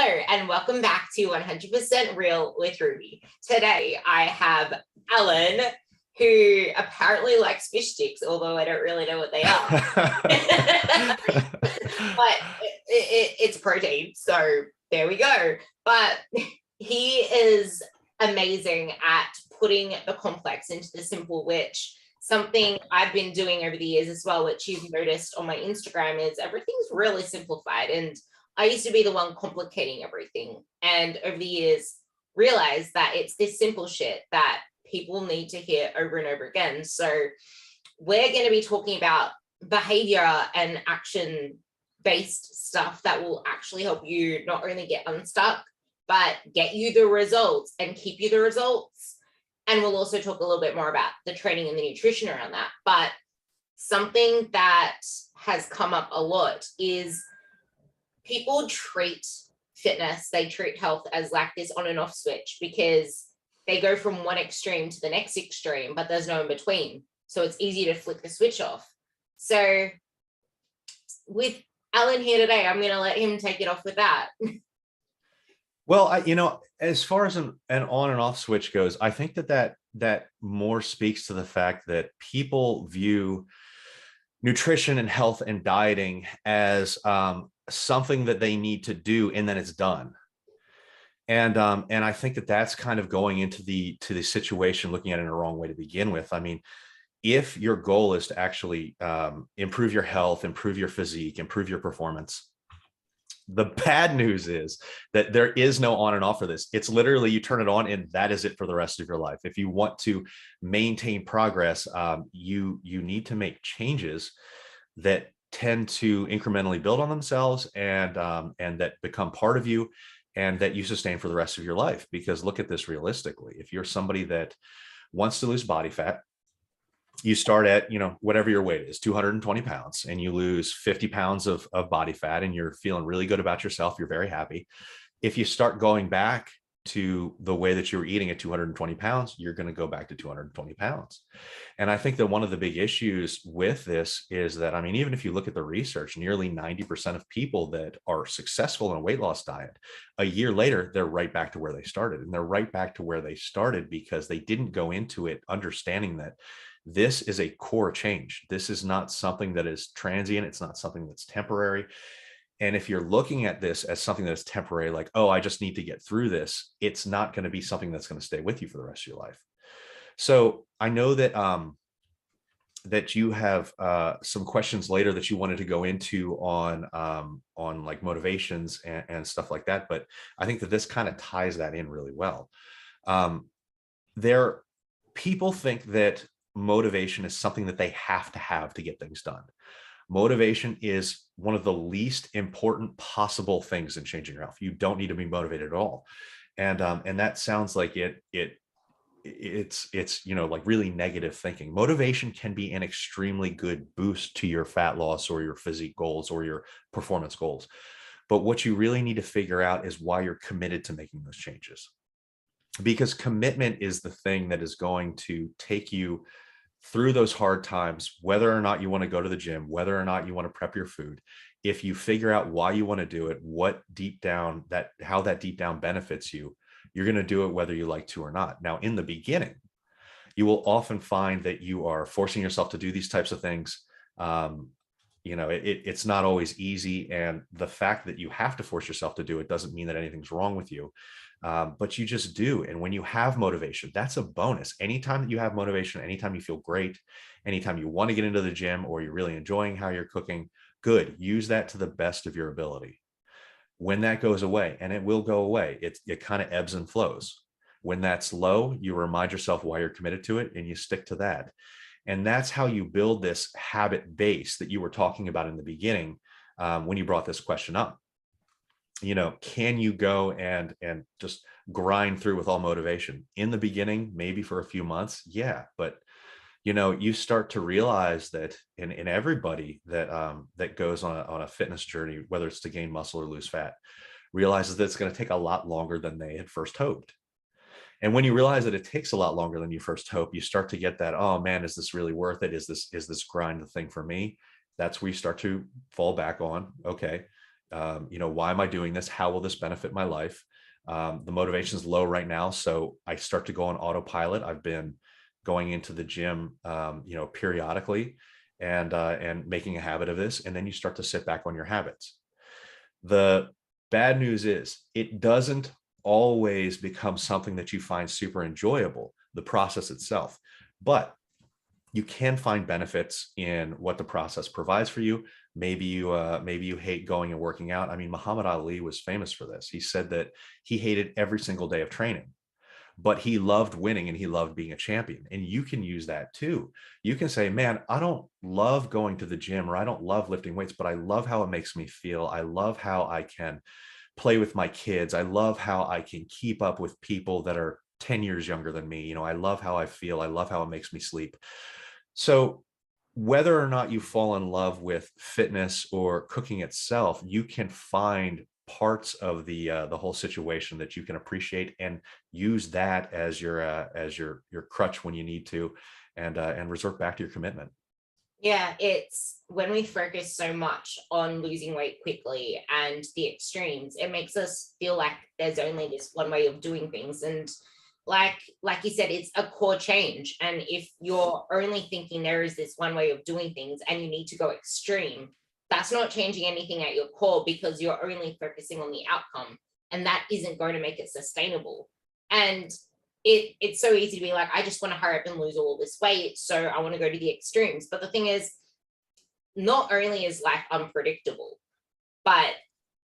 Hello and welcome back to 100% Real with Ruby. Today I have Allan, who apparently likes fish sticks, although I don't really know what they are. But it's protein, so there we go. But he is amazing at putting the complex into the simple, which something I've been doing over the years as well, which you've noticed on my Instagram, is everything's really simplified. And I used to be the one complicating everything. And over the years, realized that it's this simple shit that people need to hear over and over again. So we're going to be talking about behavior and action-based stuff that will actually help you not only get unstuck, but get you the results and keep you the results. And we'll also talk a little bit more about the training and the nutrition around that. But something that has come up a lot is people treat fitness, they treat health as like this on and off switch, because they go from one extreme to the next extreme, but there's no in between. So it's easy to flick the switch off. So with Allan here today, I'm going to let him take it off with that. Well, as far as an on and off switch goes, I think that more speaks to the fact that people view nutrition and health and dieting as something that they need to do, and then it's done. And I think that that's kind of going into the situation, looking at it in a wrong way to begin with. I mean, if your goal is to actually improve your health, improve your physique, improve your performance, the bad news is that there is no on and off for this. It's literally you turn it on and that is it for the rest of your life. If you want to maintain progress, you need to make changes that tend to incrementally build on themselves and that become part of you and that you sustain for the rest of your life. Because look at this realistically. If you're somebody that wants to lose body fat, you start at, whatever your weight is, 220 pounds, and you lose 50 pounds of body fat and you're feeling really good about yourself. You're very happy. If you start going back to the way that you were eating at 220 pounds, you're going to go back to 220 pounds. And I think that one of the big issues with this is that, I mean, even if you look at the research, nearly 90% of people that are successful in a weight loss diet, a year later, they're right back to where they started. And they're right back to where they started because they didn't go into it understanding that this is a core change. This is not something that is transient. It's not something that's temporary. And if you're looking at this as something that's temporary, like, oh, I just need to get through this, it's not going to be something that's going to stay with you for the rest of your life. So I know that that you have some questions later that you wanted to go into on like motivations and stuff like that. But I think that this kind of ties that in really well. People think that motivation is something that they have to get things done. Motivation is one of the least important possible things in changing your health. You don't need to be motivated at all. And that sounds like it's like really negative thinking. Motivation can be an extremely good boost to your fat loss or your physique goals or your performance goals. But what you really need to figure out is why you're committed to making those changes. Because commitment is the thing that is going to take you through those hard times, whether or not you want to go to the gym, whether or not you want to prep your food. If you figure out why you want to do it, how that deep down benefits you, you're going to do it whether you like to or not. Now, in the beginning, you will often find that you are forcing yourself to do these types of things. It's not always easy. And the fact that you have to force yourself to do it doesn't mean that anything's wrong with you. But you just do. And when you have motivation, that's a bonus. Anytime that you have motivation, anytime you feel great, anytime you want to get into the gym or you're really enjoying how you're cooking, good. Use that to the best of your ability. When that goes away, and it will go away, it kind of ebbs and flows. When that's low, you remind yourself why you're committed to it and you stick to that. And that's how you build this habit base that you were talking about in the beginning when you brought this question up. Can you go and just grind through with all motivation in the beginning, maybe for a few months? Yeah. But, you start to realize that in everybody that goes on a fitness journey, whether it's to gain muscle or lose fat, realizes that it's going to take a lot longer than they had first hoped. And when you realize that it takes a lot longer than you first hope, you start to get that, oh man, is this really worth it? Is this grind the thing for me? That's where you start to fall back on, okay, why am I doing this? How will this benefit my life? The motivation is low right now, so I start to go on autopilot. I've been going into the gym, periodically, and making a habit of this, and then you start to sit back on your habits. The bad news is it doesn't always become something that you find super enjoyable, the process itself, but you can find benefits in what the process provides for you. Maybe you hate going and working out. I mean, Muhammad Ali was famous for this. He said that he hated every single day of training, but he loved winning and he loved being a champion. And you can use that too. You can say, man, I don't love going to the gym, or I don't love lifting weights, but I love how it makes me feel. I love how I can play with my kids. I love how I can keep up with people that are 10 years younger than me. I love how I feel. I love how it makes me sleep. So whether or not you fall in love with fitness or cooking itself, you can find parts of the whole situation that you can appreciate and use that as your crutch when you need to, and resort back to your commitment. Yeah, it's when we focus so much on losing weight quickly and the extremes, it makes us feel like there's only this one way of doing things. And like you said, it's a core change. And if you're only thinking there is this one way of doing things and you need to go extreme, that's not changing anything at your core, because you're only focusing on the outcome, and that isn't going to make it sustainable. And it's so easy to be like, I just want to hurry up and lose all this weight, so I want to go to the extremes. But the thing is, not only is life unpredictable, but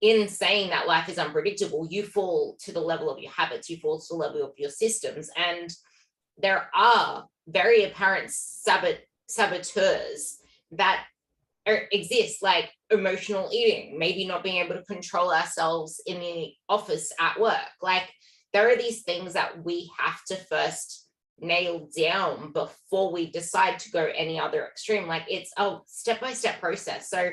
in saying that life is unpredictable, you fall to the level of your habits, you fall to the level of your systems. And there are very apparent saboteurs that exist, like emotional eating, maybe not being able to control ourselves in the office at work. Like, there are these things that we have to first nail down before we decide to go any other extreme. Like, it's a step-by-step process. So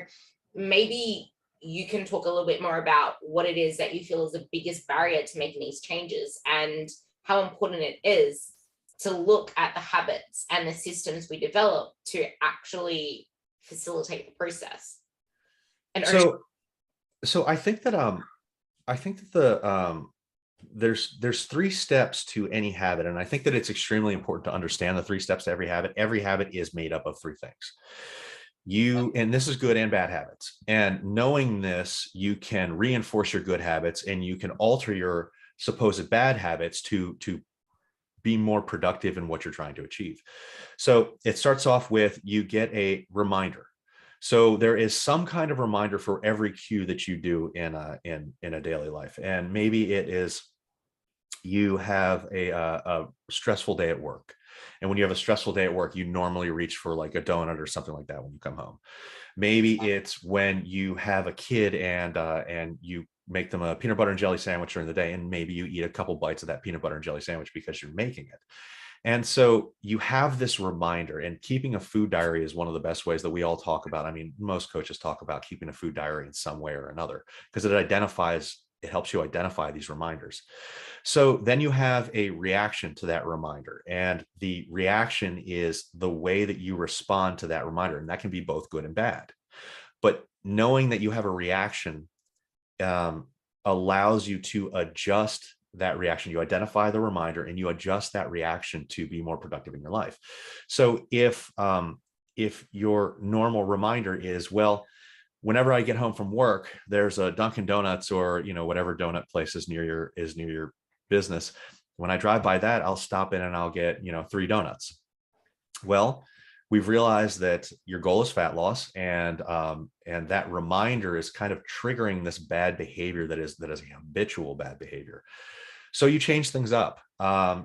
maybe you can talk a little bit more about what it is that you feel is the biggest barrier to making these changes, and how important it is to look at the habits and the systems we develop to actually facilitate the process. And So I think that there's three steps to any habit, and I think that it's extremely important to understand the three steps to every habit. Every habit is made up of three things. And this is good and bad habits. And knowing this, you can reinforce your good habits, and you can alter your supposed bad habits to be more productive in what you're trying to achieve. So it starts off with, you get a reminder. So there is some kind of reminder for every cue that you do in a daily life. And maybe it is, you have a stressful day at work. And when you have a stressful day at work, you normally reach for like a donut or something like that when you come home. Maybe it's when you have a kid and you make them a peanut butter and jelly sandwich during the day, and maybe you eat a couple bites of that peanut butter and jelly sandwich because you're making it. And so you have this reminder, and keeping a food diary is one of the best ways that we all talk about. I mean, most coaches talk about keeping a food diary in some way or another, because it helps you identify these reminders. So then you have a reaction to that reminder, and the reaction is the way that you respond to that reminder. And that can be both good and bad. But knowing that you have a reaction allows you to adjust that reaction. You identify the reminder and you adjust that reaction to be more productive in your life. So if your normal reminder is, well, whenever I get home from work, there's a Dunkin' Donuts or whatever donut place is near your business. When I drive by that, I'll stop in and I'll get 3 donuts. Well, we've realized that your goal is fat loss, and that reminder is kind of triggering this bad behavior that is a habitual bad behavior. So you change things up.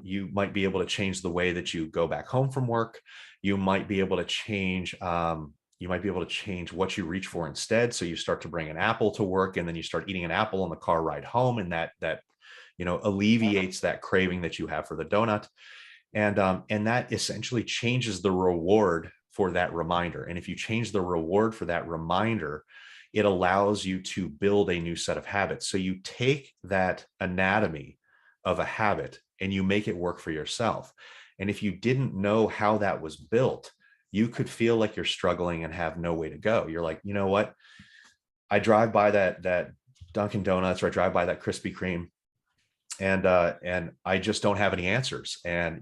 You might be able to change the way that you go back home from work. You might be able to change what you reach for instead. So you start to bring an apple to work, and then you start eating an apple on the car ride home, and that alleviates that craving that you have for the donut. And that essentially changes the reward for that reminder. And if you change the reward for that reminder, it allows you to build a new set of habits. So you take that anatomy of a habit and you make it work for yourself. And if you didn't know how that was built, you could feel like you're struggling and have no way to go. You're like, you know what? I drive by that Dunkin' Donuts, or I drive by that Krispy Kreme, and I just don't have any answers. And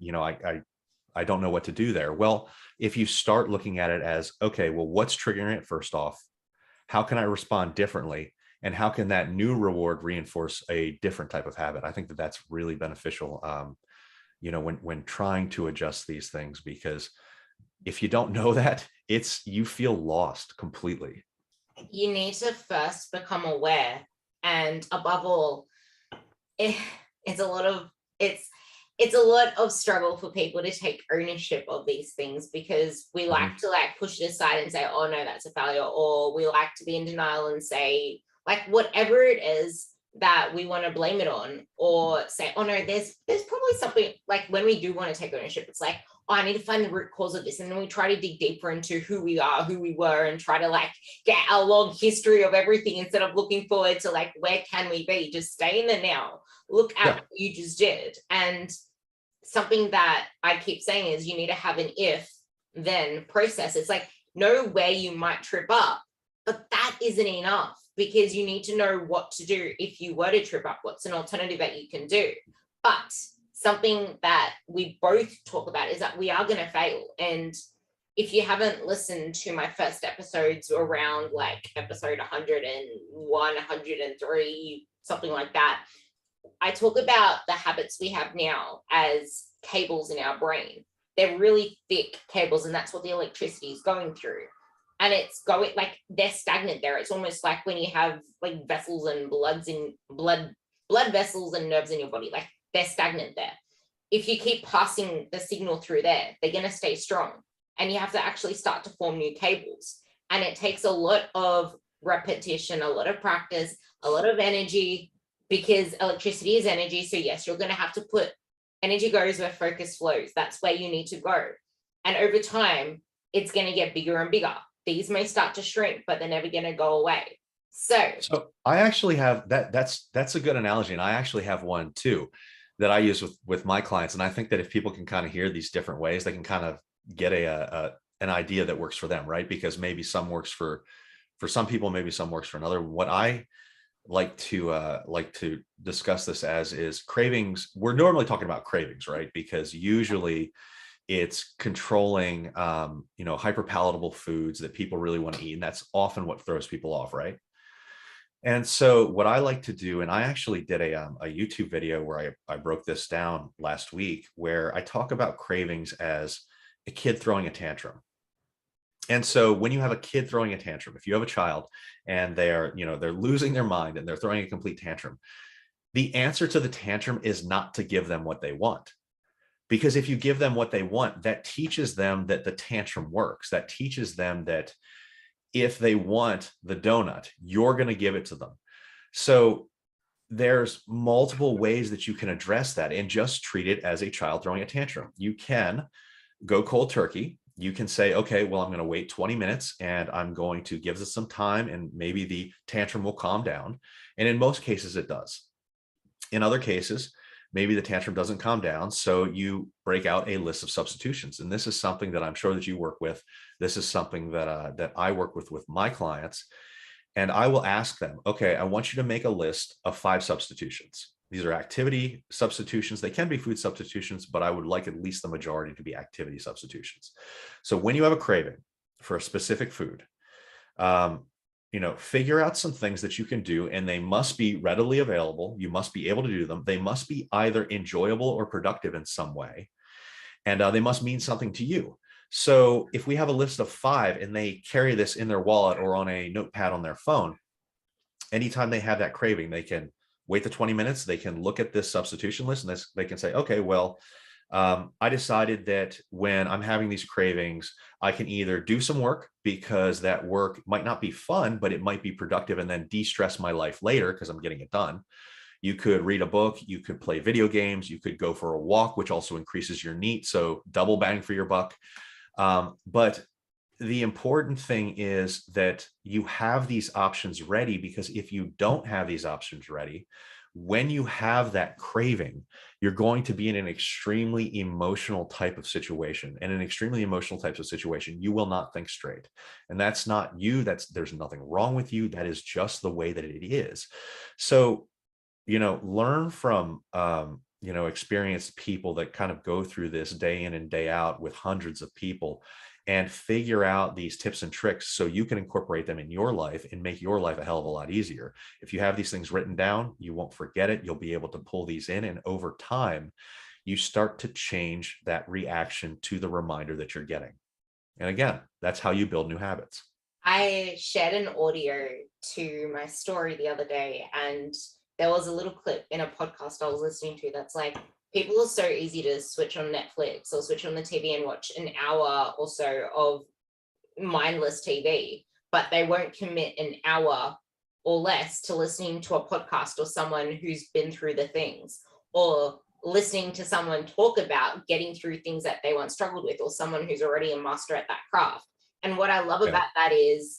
I don't know what to do there. Well, if you start looking at it as, okay, well, what's triggering it first off? How can I respond differently? And how can that new reward reinforce a different type of habit? I think that that's really beneficial, when trying to adjust these things, because if you don't know that, you feel lost completely. You need to first become aware, and above all, it, it's a lot of it's a lot of struggle for people to take ownership of these things, because we like to like push it aside and say, oh no, that's a failure, or we like to be in denial and say, like, whatever it is that we want to blame it on, or say, oh no, there's probably something, like when we do want to take ownership, it's like, oh, I need to find the root cause of this. And then we try to dig deeper into who we are, who we were, and try to like get a long history of everything instead of looking forward to like, where can we be? Just stay in the now. Look at what you just did. And something that I keep saying is, you need to have an if then process. It's like, know where you might trip up, but that isn't enough, because you need to know what to do if you were to trip up. What's an alternative that you can do? But something that we both talk about is that we are going to fail. And if you haven't listened to my first episodes around like episode 101, 103, something like that, I talk about the habits we have now as cables in our brain. They're really thick cables, and that's what the electricity is going through. And it's going like, they're stagnant there. It's almost like when you have like vessels and blood vessels and nerves in your body, like they're stagnant there. If you keep passing the signal through there, they're going to stay strong. And you have to actually start to form new cables. And it takes a lot of repetition, a lot of practice, a lot of energy, because electricity is energy. So yes, you're going to have to put energy goes where focus flows. That's where you need to go. And over time, it's going to get bigger and bigger. These may start to shrink, but they're never going to go away. So I actually have that's a good analogy. And I actually have one too that I use with my clients. And I think that if people can kind of hear these different ways, they can kind of get an idea that works for them, right? Because maybe some works for some people, maybe some works for another. What I like to discuss this as is cravings. We're normally talking about cravings, right? Because usually it's controlling hyperpalatable foods that people really want to eat, and that's often what throws people off, right? And so what I like to do, and I actually did a YouTube video where I broke this down last week, where I talk about cravings as a kid throwing a tantrum. And so when you have a kid throwing a tantrum, if you have a child and they're losing their mind and they're throwing a complete tantrum, the answer to the tantrum is not to give them what they want. Because if you give them what they want, that teaches them that the tantrum works. That teaches them that if they want the donut, you're going to give it to them. So there's multiple ways that you can address that and just treat it as a child throwing a tantrum. You can go cold turkey. You can say, okay, well, I'm going to wait 20 minutes and I'm going to give this some time, and maybe the tantrum will calm down. And in most cases, it does. In other cases, maybe the tantrum doesn't calm down. So you break out a list of substitutions. And this is something that I'm sure that you work with. This is something that I work with my clients. And I will ask them, okay, I want you to make a list of 5 substitutions. These are activity substitutions. They can be food substitutions, but I would like at least the majority to be activity substitutions. So when you have a craving for a specific food, figure out some things that you can do, and they must be readily available. You must be able to do them. They must be either enjoyable or productive in some way, and they must mean something to you. So if we have a list of 5 and they carry this in their wallet or on a notepad on their phone, anytime they have that craving, they can wait the 20 minutes. They can look at this substitution list, and they can say, okay, well, I decided that when I'm having these cravings, I can either do some work, because that work might not be fun, but it might be productive, and then de-stress my life later because I'm getting it done. You could read a book, you could play video games, you could go for a walk, which also increases your NEAT. So double bang for your buck. But the important thing is that you have these options ready, because if you don't have these options ready, when you have that craving, you're going to be in an extremely emotional type of situation. And in extremely emotional types of situation, you will not think straight. And that's not you. There's nothing wrong with you. That is just the way that it is. So, learn from, experienced people that kind of go through this day in and day out with hundreds of people, and figure out these tips and tricks so you can incorporate them in your life and make your life a hell of a lot easier. If you have these things written down, you won't forget it. You'll be able to pull these in. And over time, you start to change that reaction to the reminder that you're getting. And again, that's how you build new habits. I shared an audio to my story the other day, and there was a little clip in a podcast I was listening to that's like, people are so easy to switch on Netflix or switch on the TV and watch an hour or so of mindless TV, but they won't commit an hour or less to listening to a podcast or someone who's been through the things, or listening to someone talk about getting through things that they once struggled with, or someone who's already a master at that craft. And what I love about that is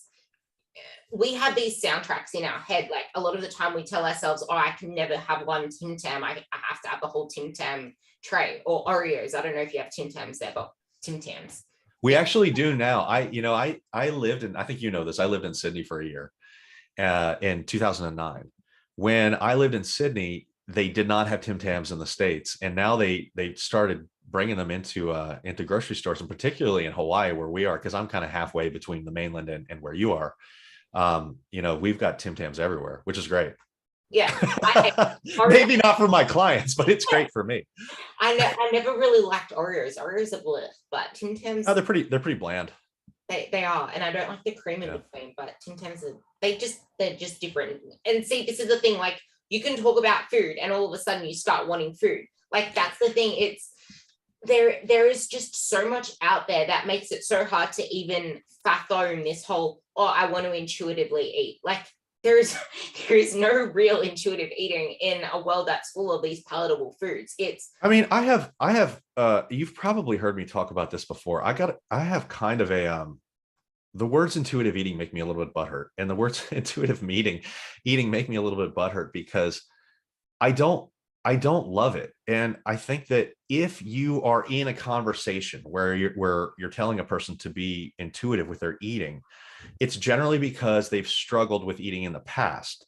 we have these soundtracks in our head. Like, a lot of the time we tell ourselves, oh, I can never have one Tim Tam. I have to have the whole Tim Tam tray, or Oreos. I don't know if you have Tim Tams there, but Tim Tams. We actually do now. I lived in, I think this, I lived in Sydney for a year in 2009. When I lived in Sydney, they did not have Tim Tams in the States. And now they started bringing them into grocery stores, and particularly in Hawaii, where we are, because I'm kind of halfway between the mainland and where you are. We've got Tim Tams everywhere, which is great. Yeah. Maybe not for my clients, but it's great for me. I never really liked Oreos. Oreos are bleh, but Tim Tams. Oh, they're pretty bland. They are, and I don't like the cream in between. But Tim Tams they're just different. And see, this is the thing. Like, you can talk about food, and all of a sudden you start wanting food. Like, that's the thing. It's there is just so much out there that makes it so hard to even fathom this whole, oh, I want to intuitively eat. Like, there is no real intuitive eating in a world that's full of these palatable foods. I have you've probably heard me talk about this before. I have kind of a the words intuitive eating make me a little bit butthurt, and the words intuitive eating make me a little bit butthurt, because I don't love it. And I think that if you are in a conversation where you're telling a person to be intuitive with their eating, it's generally because they've struggled with eating in the past.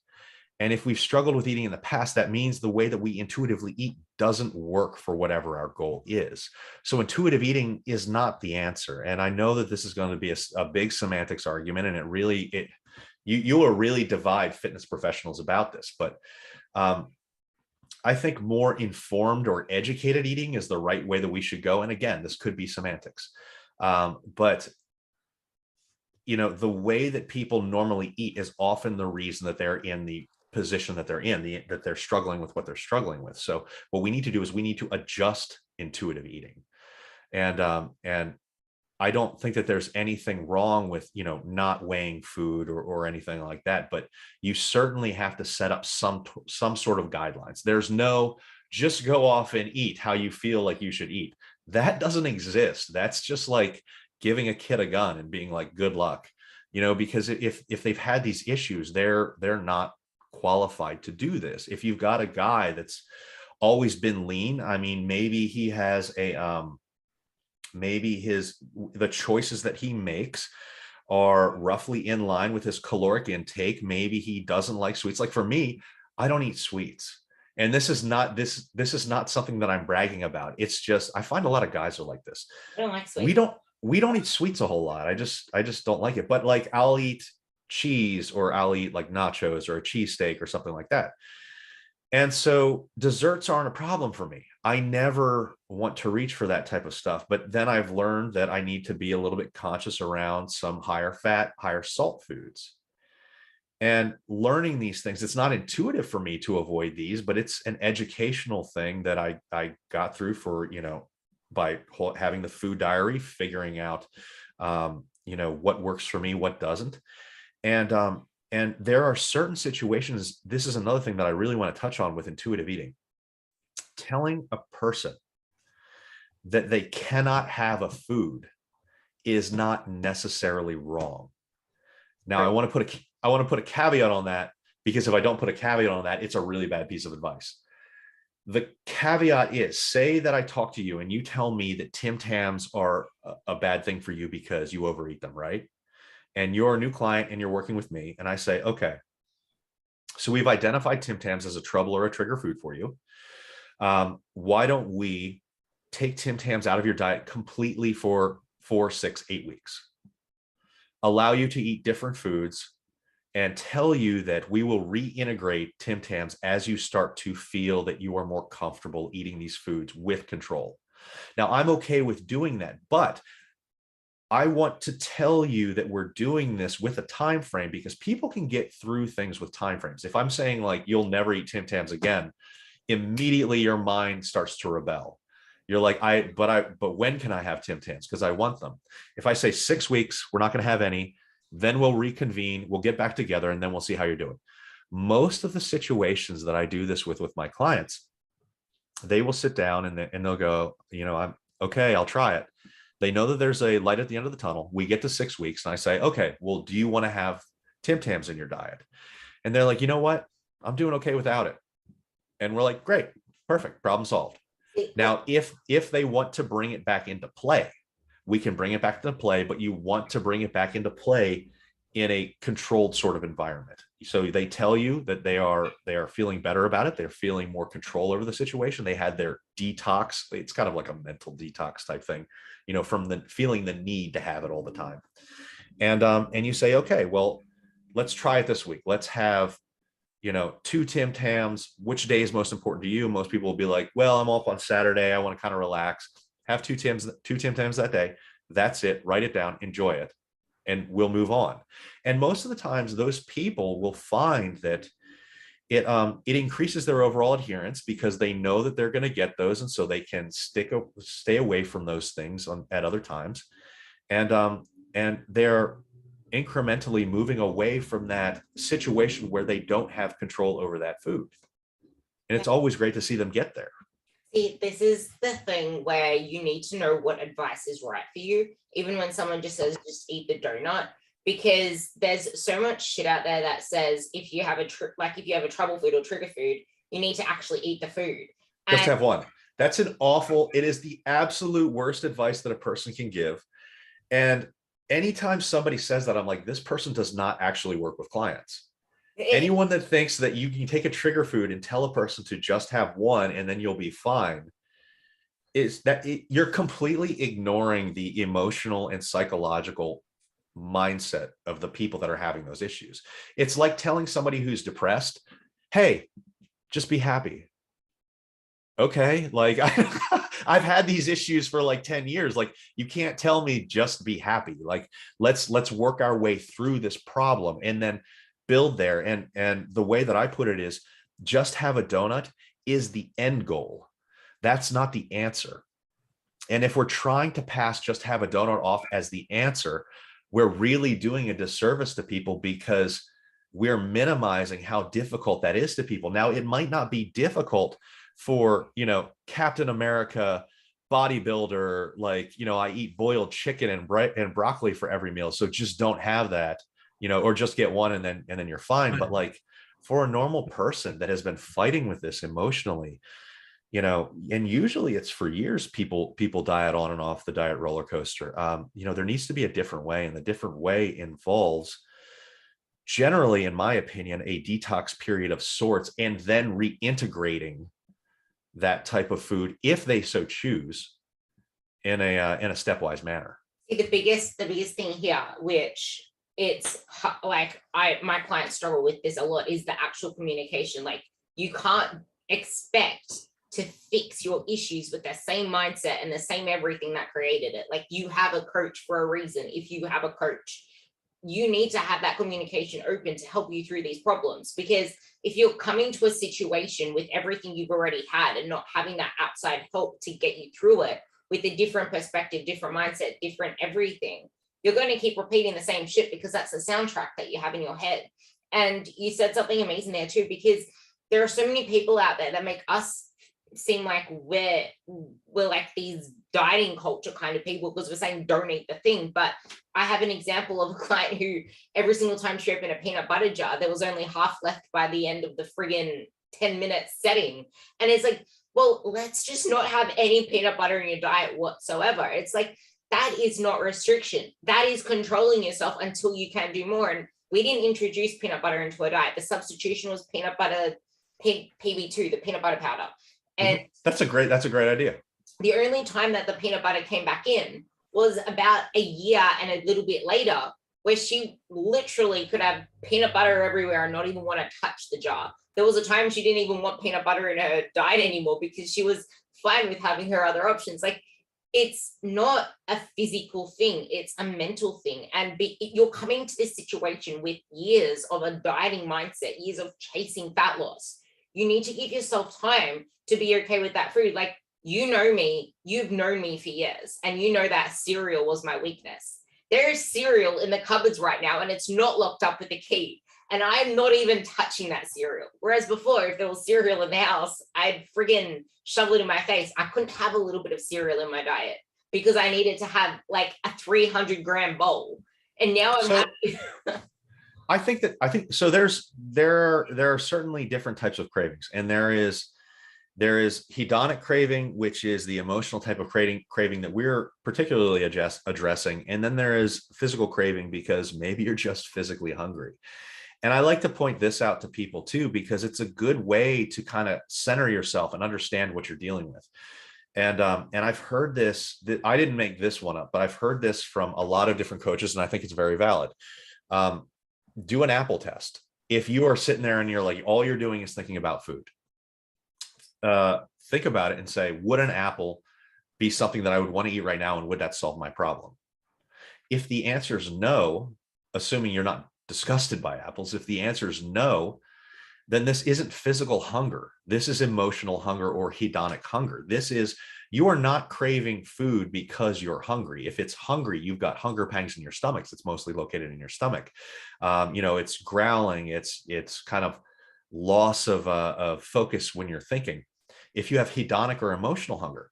And if we've struggled with eating in the past, that means the way that we intuitively eat doesn't work for whatever our goal is. So intuitive eating is not the answer. And I know that this is going to be a big semantics argument, and you will really divide fitness professionals about this. But I think more informed or educated eating is the right way that we should go. And again, this could be semantics. But the way that people normally eat is often the reason that they're in the position that they're in, that they're struggling with what they're struggling with. So what we need to do is we need to adjust intuitive eating. And I don't think that there's anything wrong with, not weighing food or anything like that, but you certainly have to set up some sort of guidelines. There's no just go off and eat how you feel like you should eat. That doesn't exist. That's just like giving a kid a gun and being like, good luck, because if they've had these issues, they're not qualified to do this. If you've got a guy that's always been lean, I mean, maybe he has maybe the choices that he makes are roughly in line with his caloric intake. Maybe he doesn't like sweets. Like for me, I don't eat sweets. And this is not something that I'm bragging about. It's just, I find a lot of guys are like this. I don't like sweets. We don't eat sweets a whole lot. I just don't like it. But like, I'll eat cheese, or I'll eat like nachos or a cheesesteak or something like that. And so desserts aren't a problem for me. I never want to reach for that type of stuff. But then I've learned that I need to be a little bit conscious around some higher fat, higher salt foods. And learning these things, it's not intuitive for me to avoid these, but it's an educational thing that I got through for, by having the food diary, figuring out, what works for me, what doesn't. And there are certain situations, this is another thing that I really want to touch on with intuitive eating. Telling a person that they cannot have a food is not necessarily wrong. Now, Right. I want to put a caveat on that, because if I don't put a caveat on that, it's a really bad piece of advice. The caveat is, say that I talk to you and you tell me that Tim Tams are a bad thing for you because you overeat them, right? And you're a new client and you're working with me, and I say, okay, so we've identified Tim Tams as a trouble or a trigger food for you. Why don't we take Tim Tams out of your diet completely for 4, 6, 8 weeks? Allow you to eat different foods, and tell you that we will reintegrate Tim Tams as you start to feel that you are more comfortable eating these foods with control. Now, I'm okay with doing that, but I want to tell you that we're doing this with a time frame, because people can get through things with time frames. If I'm saying like, you'll never eat Tim Tams again, immediately your mind starts to rebel. You're like, but when can I have Tim Tams? Because I want them. If I say 6 weeks, we're not going to have any, then we'll reconvene, we'll get back together, and then we'll see how you're doing. Most of the situations that I do this with my clients, they will sit down and they'll go, I'm okay, I'll try it. They know that there's a light at the end of the tunnel. We get to 6 weeks and I say, okay, well, do you want to have Tim Tams in your diet? And they're like, you know what? I'm doing okay without it. And we're like, great, perfect, problem solved. Now, if they want to bring it back into play, we can bring it back into play, but you want to bring it back into play in a controlled sort of environment. So they tell you that they are feeling better about it. They're feeling more control over the situation. They had their detox. It's kind of like a mental detox type thing, from the feeling the need to have it all the time. And you say, okay, well, let's try it this week. Let's have 2 Tim Tams. Which day is most important to you? Most people will be like, well, I'm off on Saturday, I want to kind of relax. Have 2 Tim Tams that day. That's it. Write it down, enjoy it, and we'll move on. And most of the times those people will find that it increases their overall adherence, because they know that they're going to get those, and so they can stay away from those things at other times. And they're incrementally moving away from that situation where they don't have control over that food. And it's always great to see them get there. See, this is the thing where you need to know what advice is right for you, even when someone just says, just eat the donut, because there's so much shit out there that says if you have a trouble food or trigger food, you need to actually eat the food. Just have one. That's it is the absolute worst advice that a person can give. And anytime somebody says that, I'm like, this person does not actually work with clients. Anyone that thinks that you can take a trigger food and tell a person to just have one and then you'll be fine, you're completely ignoring the emotional and psychological mindset of the people that are having those issues. It's like telling somebody who's depressed, hey, just be happy. Okay, like I've had these issues for like 10 years. Like, you can't tell me just be happy. Like, let's work our way through this problem and then build there. And the way that I put it is, just have a donut is the end goal. That's not the answer. And if we're trying to pass just have a donut off as the answer, we're really doing a disservice to people, because we're minimizing how difficult that is to people. Now, it might not be difficult for, Captain America bodybuilder, like, I eat boiled chicken and broccoli for every meal, so just don't have that, or just get one and then you're fine. But like, for a normal person that has been fighting with this emotionally, and usually it's for years, people diet on and off the diet roller coaster. There needs to be a different way, and the different way involves, generally, in my opinion, a detox period of sorts, and then reintegrating that type of food, if they so choose, in a stepwise manner. See, the biggest thing here, which it's like my clients struggle with this a lot, is the actual communication. Like, you can't expect to fix your issues with the same mindset and the same everything that created it. Like, you have a coach for a reason. If you have a coach, you need to have that communication open to help you through these problems. Because if you're coming to a situation with everything you've already had and not having that outside help to get you through it with a different perspective, different mindset, different everything, you're going to keep repeating the same shit, because that's the soundtrack that you have in your head. And you said something amazing there too, because there are so many people out there that make us seem like we're like these dieting culture kind of people because we're saying don't eat the thing. But I have an example of a client who every single time she opened a peanut butter jar, there was only half left by the end of the friggin' 10-minute setting. And it's like, well, let's just not have any peanut butter in your diet whatsoever. It's like, that is not restriction. That is controlling yourself until you can do more. And we didn't introduce peanut butter into a diet. The substitution was peanut butter, PB2, the peanut butter powder. And that's a great idea. The only time that the peanut butter came back in was about a year and a little bit later, where she literally could have peanut butter everywhere and not even want to touch the jar. There was a time she didn't even want peanut butter in her diet anymore because she was fine with having her other options. Like, it's not a physical thing, it's a mental thing. And you're coming to this situation with years of a dieting mindset, years of chasing fat loss. You need to give yourself time to be okay with that food. Like, you know me, you've known me for years, and you know that cereal was my weakness. There's cereal in the cupboards right now, and it's not locked up with a key. And I'm not even touching that cereal. Whereas before, if there was cereal in the house, I'd friggin' shovel it in my face. I couldn't have a little bit of cereal in my diet because I needed to have like a 300-gram bowl. And now I'm happy. I think so. There are certainly different types of cravings, and there is hedonic craving, which is the emotional type of craving that we're particularly addressing. And then there is physical craving, because maybe you're just physically hungry. And I like to point this out to people too, because it's a good way to kind of center yourself and understand what you're dealing with. And I've heard this, that I didn't make this one up, but I've heard this from a lot of different coaches, and I think it's very valid. Do an apple test. If you are sitting there and you're like, all you're doing is thinking about food, think about it and say, would an apple be something that I would want to eat right now? And would that solve my problem? If the answer is no, assuming you're not disgusted by apples, if the answer is no, then this isn't physical hunger. This is emotional hunger or hedonic hunger. This is, you are not craving food because you're hungry. If it's hungry, you've got hunger pangs in your stomachs. It's mostly located in your stomach. It's growling. It's kind of loss of focus when you're thinking. If you have hedonic or emotional hunger,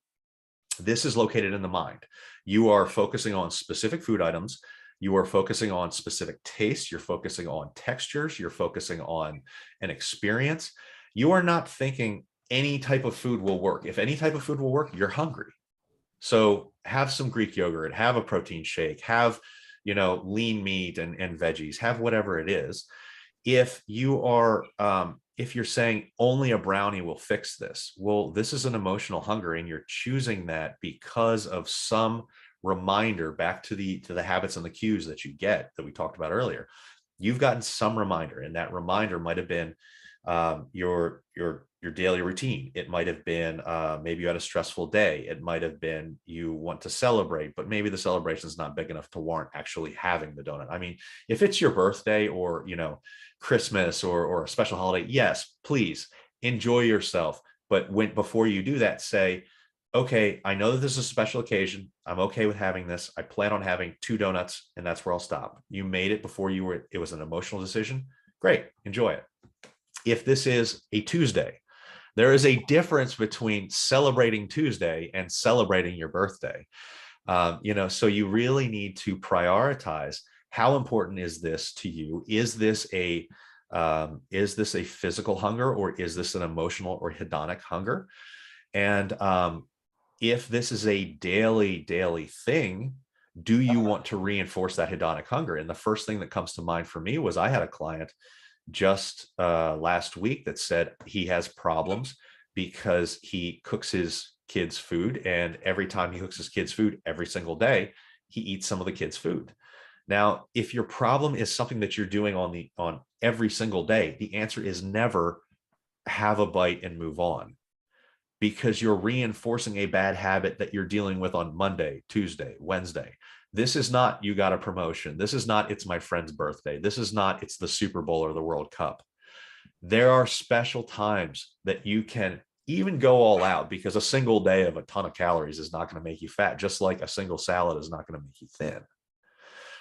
this is located in the mind. You are focusing on specific food items. You are focusing on specific tastes. You're focusing on textures. You're focusing on an experience. You are not thinking any type of food will work. If any type of food will work, you're hungry. So have some Greek yogurt, have a protein shake, have, lean meat and veggies, have whatever it is. If you are, if you're saying only a brownie will fix this, well, this is an emotional hunger, and you're choosing that because of some reminder back to the habits and the cues that you get that we talked about earlier. You've gotten some reminder, and that reminder might have been your daily routine. It might have been maybe you had a stressful day. It might have been you want to celebrate, but maybe the celebration is not big enough to warrant actually having the donut. I mean, if it's your birthday or Christmas or a special holiday, yes, please enjoy yourself. But before you do that, say, okay, I know that this is a special occasion. I'm okay with having this. I plan on having 2 donuts, and that's where I'll stop. You made it before it was an emotional decision. Great, enjoy it. If this is a Tuesday, there is a difference between celebrating Tuesday and celebrating your birthday. So you really need to prioritize, how important is this to you? Is this a physical hunger, or is this an emotional or hedonic hunger? And if this is a daily thing, do you want to reinforce that hedonic hunger? And the first thing that comes to mind for me was, I had a client just last week that said he has problems because he cooks his kids' food, and every time he cooks his kids' food every single day, he eats some of the kids' food. Now, if your problem is something that you're doing on every single day, the answer is never have a bite and move on, because you're reinforcing a bad habit that you're dealing with on Monday, Tuesday, Wednesday. This is not, you got a promotion. This is not, it's my friend's birthday. This is not, it's the Super Bowl or the World Cup. There are special times that you can even go all out, because a single day of a ton of calories is not going to make you fat, just like a single salad is not going to make you thin.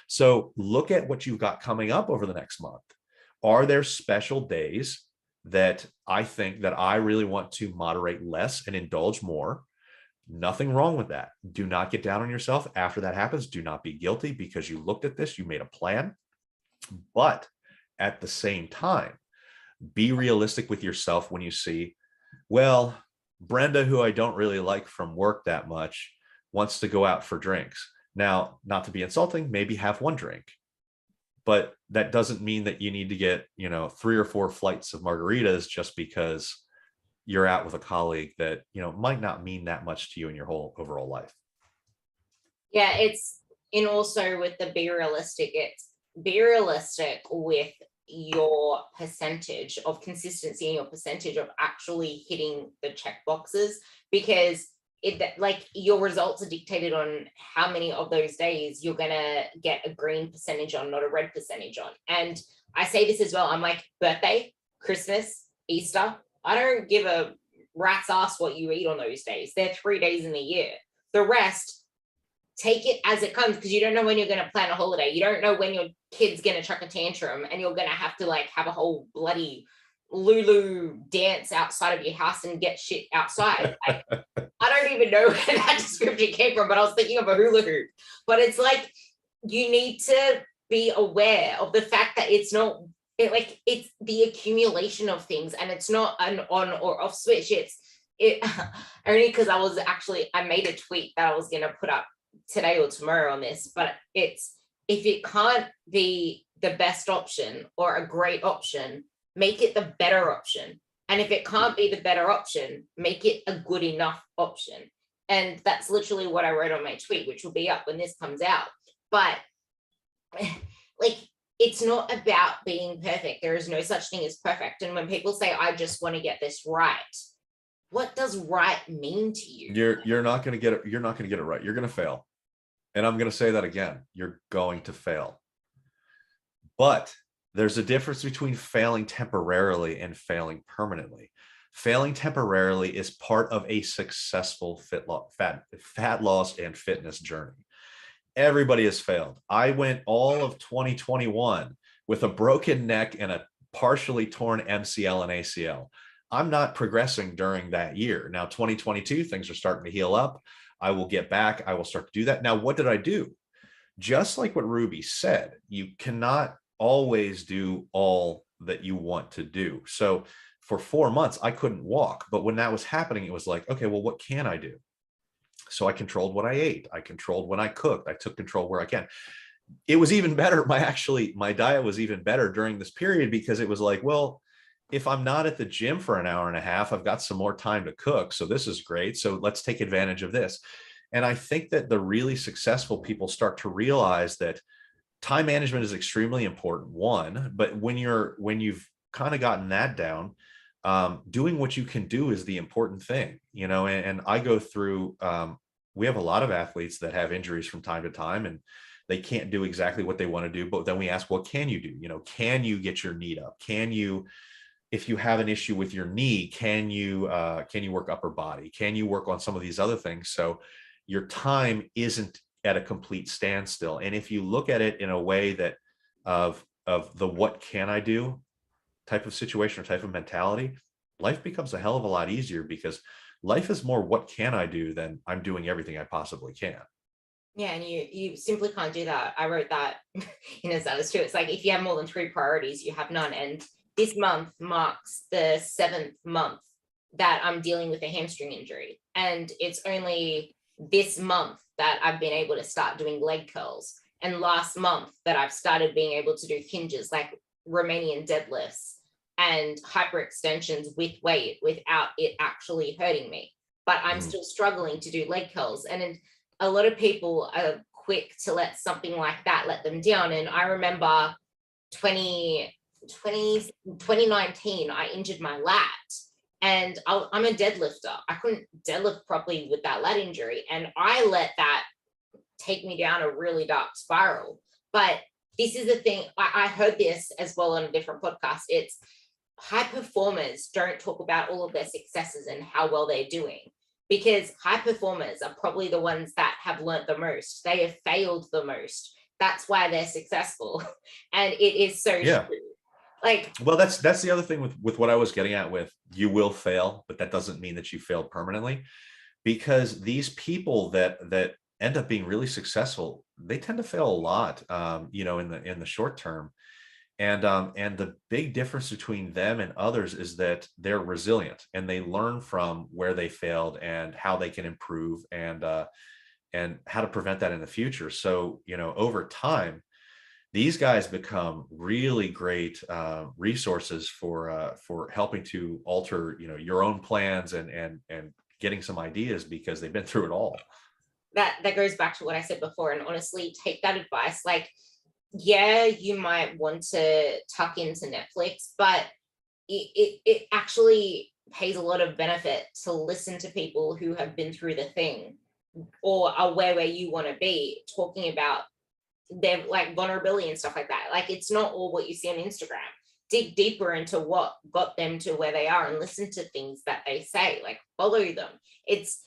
So look at what you've got coming up over the next month. Are there special days that I think that I really want to moderate less and indulge more. Nothing wrong with that. Do not get down on yourself after that happens. Do not be guilty because you looked at this, you made a plan. But at the same time, be realistic with yourself when you see, well, Brenda, who I don't really like from work that much, wants to go out for drinks. Now, not to be insulting, maybe have one drink, but that doesn't mean that you need to get, 3 or 4 flights of margaritas just because you're out with a colleague that, might not mean that much to you in your whole overall life. Yeah, it's, and also with the be realistic, it's be realistic with your percentage of consistency and your percentage of actually hitting the check boxes, because like your results are dictated on how many of those days you're gonna get a green percentage on, not a red percentage on. And I say this as well, I'm like, birthday, Christmas, Easter, I don't give a rat's ass what you eat on those days. They're 3 days in the year. The rest, take it as it comes, because you don't know when you're going to plan a holiday. You don't know when your kid's going to chuck a tantrum and you're going to have to like have a whole bloody Lulu dance outside of your house and get shit outside. I don't even know where that description came from, but I was thinking of a hula hoop. But it's like, you need to be aware of the fact that it's not it's the accumulation of things, and it's not an on or off switch. It's only because I made a tweet that I was going to put up today or tomorrow on this, but it's, if it can't be the best option or a great option, make it the better option. And if it can't be the better option, make it a good enough option. And that's literally what I wrote on my tweet, which will be up when this comes out. But like, it's not about being perfect. There is no such thing as perfect. And when people say, I just want to get this right, what does right mean to you? You're not going to get it. You're not going to get it right. You're going to fail. And I'm going to say that again. You're going to fail. But there's a difference between failing temporarily and failing permanently. Failing temporarily is part of a successful fat loss and fitness journey. Everybody has failed. I went all of 2021 with a broken neck and a partially torn MCL and ACL. I'm not progressing during that year. Now, 2022, things are starting to heal up. I will get back. I will start to do that. Now, what did I do? Just like what Ruby said, you cannot always do all that you want to do. So for 4 months, I couldn't walk. But when that was happening, it was like, okay, well, what can I do? So I controlled what I ate. I controlled when I cooked. I took control where I can. It was even better. My diet was even better during this period, because it was like, well, if I'm not at the gym for an hour and a half, I've got some more time to cook. So this is great. So let's take advantage of this. And I think that the really successful people start to realize that time management is extremely important, one, but when you've kind of gotten that down, doing what you can do is the important thing, and I go through, we have a lot of athletes that have injuries from time to time, and they can't do exactly what they want to do. But then we ask, what can you do? Can you get your knee up? Can you, if you have an issue with your knee, can you work upper body? Can you work on some of these other things? So your time isn't at a complete standstill. And if you look at it in a way that of the what can I do type of situation or type of mentality, life becomes a hell of a lot easier, because life is more what can I do than I'm doing everything I possibly can. Yeah, and you simply can't do that. I wrote that in a sentence too. It's like, if you have more than 3 priorities, you have none. And this month marks the 7th month that I'm dealing with a hamstring injury. And it's only this month that I've been able to start doing leg curls. And last month that I've started being able to do hinges, like Romanian deadlifts and hyperextensions with weight without it actually hurting me. But I'm still struggling to do leg curls. And a lot of people are quick to let something like that let them down. And I remember 2019, I injured my lat. And I'm a deadlifter. I couldn't deadlift properly with that lat injury. And I let that take me down a really dark spiral. But this is the thing, I heard this as well on a different podcast. It's high performers don't talk about all of their successes and how well they're doing, because high performers are probably the ones that have learned the most. They have failed the most. That's why they're successful. And it is so true. Like, Well, that's the other thing with what I was getting at with you will fail, but that doesn't mean that you failed permanently, because these people that end up being really successful, they tend to fail a lot, in the short term. And the big difference between them and others is that they're resilient and they learn from where they failed and how they can improve, and how to prevent that in the future. So, over time, these guys become really great resources for helping to alter, your own plans, and getting some ideas, because they've been through it all. that goes back to what I said before. And honestly, take that advice. Like, yeah, you might want to tuck into Netflix, but it actually pays a lot of benefit to listen to people who have been through the thing or are where you want to be, talking about their like vulnerability and stuff like that. Like, it's not all what you see on Instagram. Dig deeper into what got them to where they are and listen to things that they say, like follow them. It's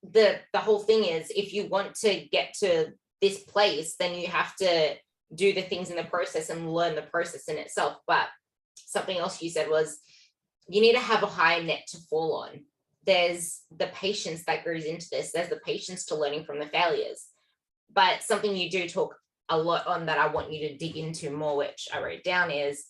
the whole thing is, if you want to get to this place, then you have to do the things in the process and learn the process in itself. But something else you said was, you need to have a high net to fall on. There's the patience that goes into this. There's the patience to learning from the failures. But something you do talk a lot on that I want you to dig into more, which I wrote down, is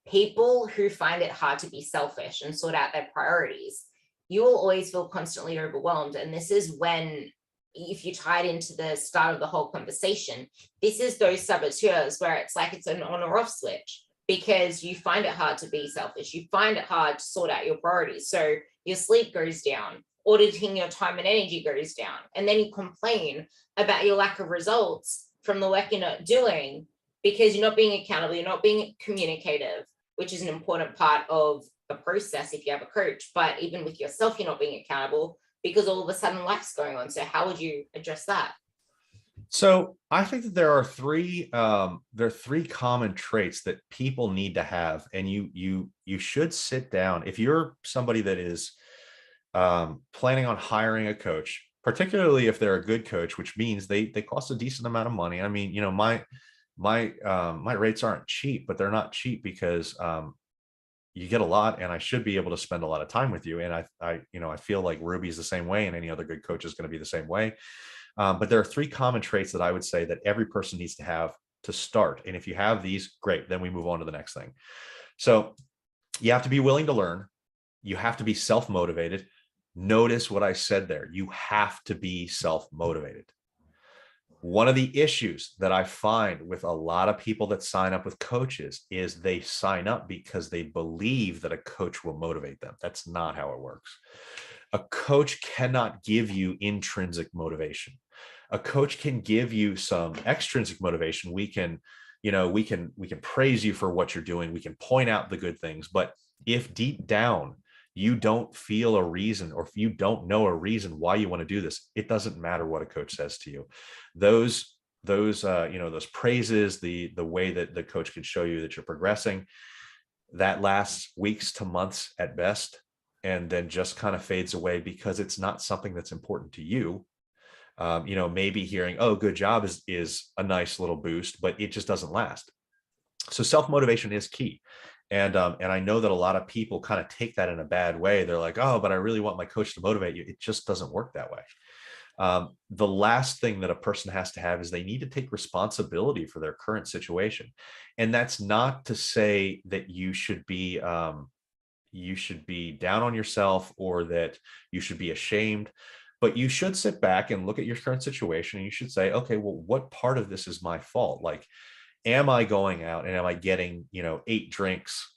people who find it hard to be selfish and sort out their priorities. You will always feel constantly overwhelmed. And this is when, if you tie it into the start of the whole conversation, this is those saboteurs where it's like it's an on or off switch, because you find it hard to be selfish. You find it hard to sort out your priorities. So your sleep goes down, auditing your time and energy goes down. And then you complain about your lack of results from the work you're not doing, because you're not being accountable, you're not being communicative, which is an important part of the process if you have a coach. But even with yourself, you're not being accountable, because all of a sudden life's going on. So how would you address that? So I think that there are three common traits that people need to have, and you should sit down if you're somebody that is planning on hiring a coach, particularly if they're a good coach, which means they cost a decent amount of money. I mean, my rates aren't cheap, but they're not cheap because you get a lot, and I should be able to spend a lot of time with you. And I feel like Ruby's the same way, and any other good coach is going to be the same way. But there are three common traits that I would say that every person needs to have to start. And if you have these, great, then we move on to the next thing. So you have to be willing to learn. You have to be self-motivated. Notice what I said there. You have to be self-motivated. One of the issues that I find with a lot of people that sign up with coaches is they sign up because they believe that a coach will motivate them. That's not how it works. A coach cannot give you intrinsic motivation. A coach can give you some extrinsic motivation. We can praise you for what you're doing. We can point out the good things. But if deep down you don't feel a reason, or if you don't know a reason why you want to do this, it doesn't matter what a coach says to you. Those praises, the way that the coach can show you that you're progressing, that lasts weeks to months at best, and then just kind of fades away because it's not something that's important to you. Maybe hearing, "Oh, good job," is a nice little boost, but it just doesn't last. So self-motivation is key. And I know that a lot of people kind of take that in a bad way. They're like, "Oh, but I really want my coach to motivate you." It just doesn't work that way. The last thing that a person has to have is they need to take responsibility for their current situation. And that's not to say that you should be down on yourself, or that you should be ashamed, but you should sit back and look at your current situation, and you should say, okay, well, what part of this is my fault? Like, am I going out and am I getting, 8 drinks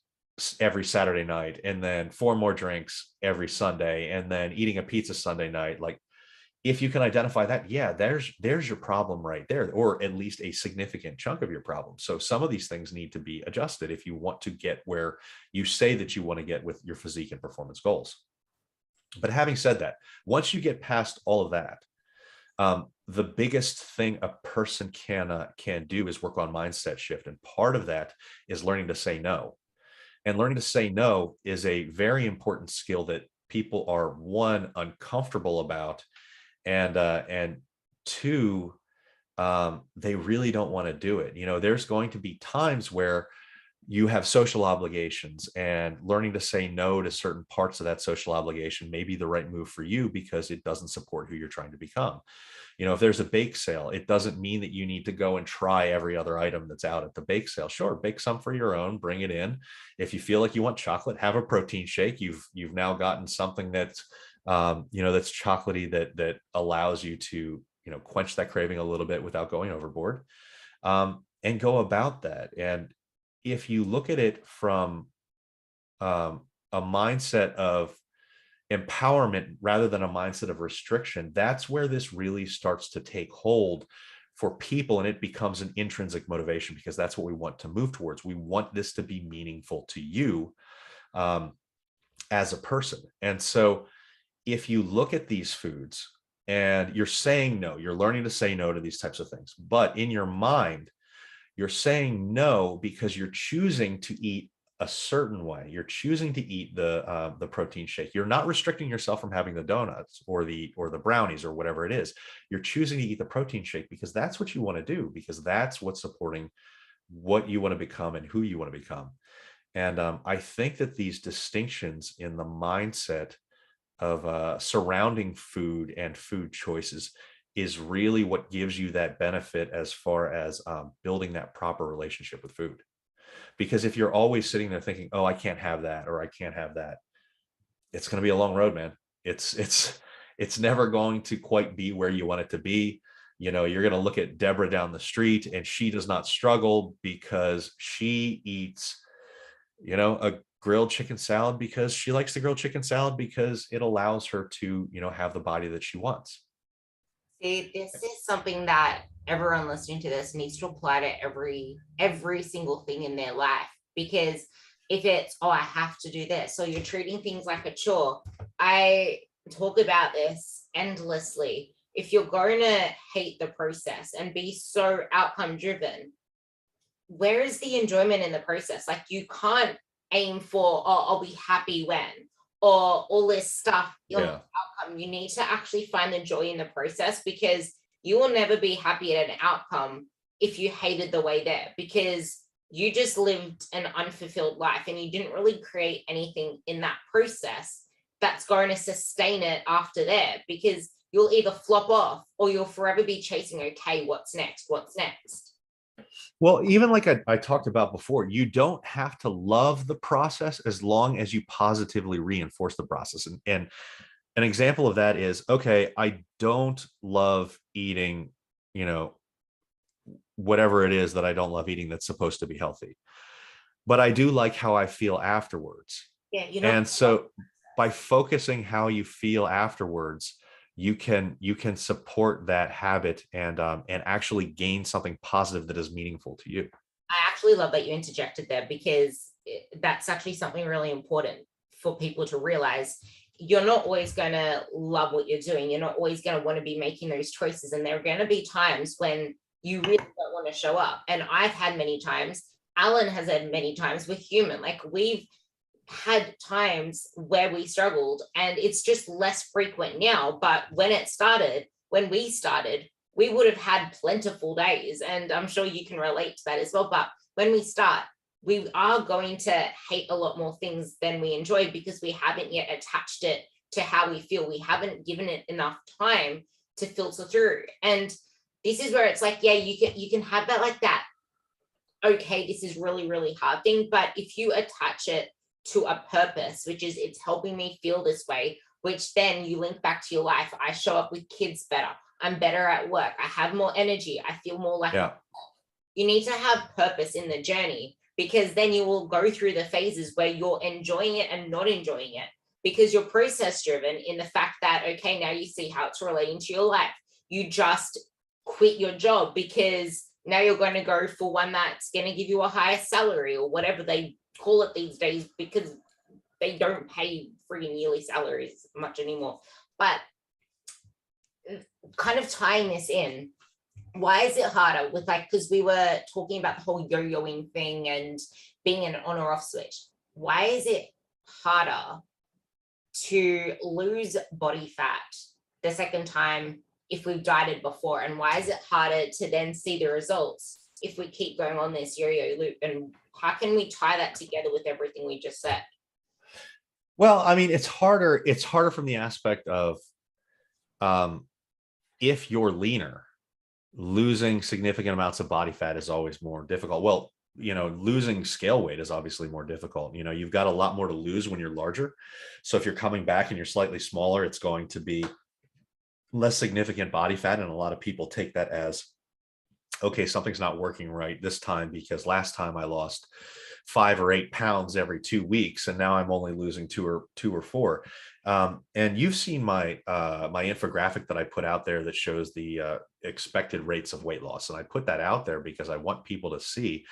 every Saturday night, and then 4 more drinks every Sunday, and then eating a pizza Sunday night? Like, if you can identify that, yeah, there's your problem right there, or at least a significant chunk of your problem. So some of these things need to be adjusted if you want to get where you say that you want to get with your physique and performance goals. But having said that, once you get past all of that, the biggest thing a person can do is work on mindset shift. And part of that is learning to say no. And learning to say no is a very important skill that people are, one, uncomfortable about, and two, they really don't want to do it. There's going to be times where you have social obligations, and learning to say no to certain parts of that social obligation may be the right move for you because it doesn't support who you're trying to become. If there's a bake sale, it doesn't mean that you need to go and try every other item that's out at the bake sale. Sure, bake some for your own, bring it in. If you feel like you want chocolate, have a protein shake. You've now gotten something that's that's chocolatey, that allows you to quench that craving a little bit without going overboard, and go about that. And if you look at it from a mindset of empowerment rather than a mindset of restriction, that's where this really starts to take hold for people, and it becomes an intrinsic motivation, because that's what we want to move towards. We want this to be meaningful to you as a person. And so if you look at these foods and you're saying no, you're learning to say no to these types of things, but in your mind you're saying no because you're choosing to eat a certain way. You're choosing to eat the protein shake. You're not restricting yourself from having the donuts or the brownies or whatever it is. You're choosing to eat the protein shake because that's what you want to do, because that's what's supporting what you want to become and who you want to become. And I think that these distinctions in the mindset of surrounding food and food choices is really what gives you that benefit as far as building that proper relationship with food. Because if you're always sitting there thinking, oh, I can't have that, or I can't have that, it's going to be a long road, man. It's never going to quite be where you want it to be. You're going to look at Deborah down the street, and she does not struggle because she eats, a grilled chicken salad because she likes the grilled chicken salad because it allows her to, have the body that she wants. See, this is something that everyone listening to this needs to apply to every single thing in their life. Because if it's, oh, I have to do this, so you're treating things like a chore. I talk about this endlessly. If you're going to hate the process and be so outcome driven, where is the enjoyment in the process? Like, you can't aim for, oh, I'll be happy when, or all this stuff. Yeah. Outcome. You need to actually find the joy in the process, because you will never be happy at an outcome if you hated the way there, because you just lived an unfulfilled life and you didn't really create anything in that process that's going to sustain it after there, because you'll either flop off or you'll forever be chasing, okay, what's next? Well, even like I talked about before, you don't have to love the process as long as you positively reinforce the process. And an example of that is, okay, I don't love eating, whatever it is that I don't love eating that's supposed to be healthy, but I do like how I feel afterwards. Yeah, And so by focusing how you feel afterwards, you can support that habit and actually gain something positive that is meaningful to you. I actually love that you interjected there, because that's actually something really important for people to realize. You're not always going to love what you're doing. You're not always going to want to be making those choices. And there are going to be times when you really don't want to show up. And I've had many times. Allan has had many times. We're human. Like, we've had times where we struggled, and it's just less frequent now. But when we started, we would have had plentiful days. And I'm sure you can relate to that as well. But when we start, we are going to hate a lot more things than we enjoy, because we haven't yet attached it to how we feel. We haven't given it enough time to filter through. And this is where it's like, yeah, you can have that, like that, okay, this is really, really hard thing. But if you attach it to a purpose, which is, it's helping me feel this way, which then you link back to your life. I show up with kids better. I'm better at work. I have more energy. I feel more like, you need to have purpose in the journey, because then you will go through the phases where you're enjoying it and not enjoying it, because you're process driven in the fact that, okay, now you see how it's relating to your life. You just quit your job because now you're going to go for one that's going to give you a higher salary, or whatever they call it these days, because they don't pay freaking yearly salaries much anymore. But kind of tying this in, why is it harder with, like, because we were talking about the whole yo-yoing thing and being an on or off switch. Why is it harder to lose body fat the second time if we've dieted before? And why is it harder to then see the results if we keep going on this yo-yo loop and how can we tie that together with everything we just said? Well, I mean, it's harder from the aspect of, if you're leaner, losing significant amounts of body fat is always more difficult. Well, losing scale weight is obviously more difficult. You've got a lot more to lose when you're larger. So if you're coming back and you're slightly smaller, it's going to be less significant body fat. And a lot of people take that as, okay, something's not working right this time, because last time I lost 5 or 8 pounds every 2 weeks, and now I'm only losing two or four. And you've seen my my infographic that I put out there that shows the expected rates of weight loss, and I put that out there because I want people to see,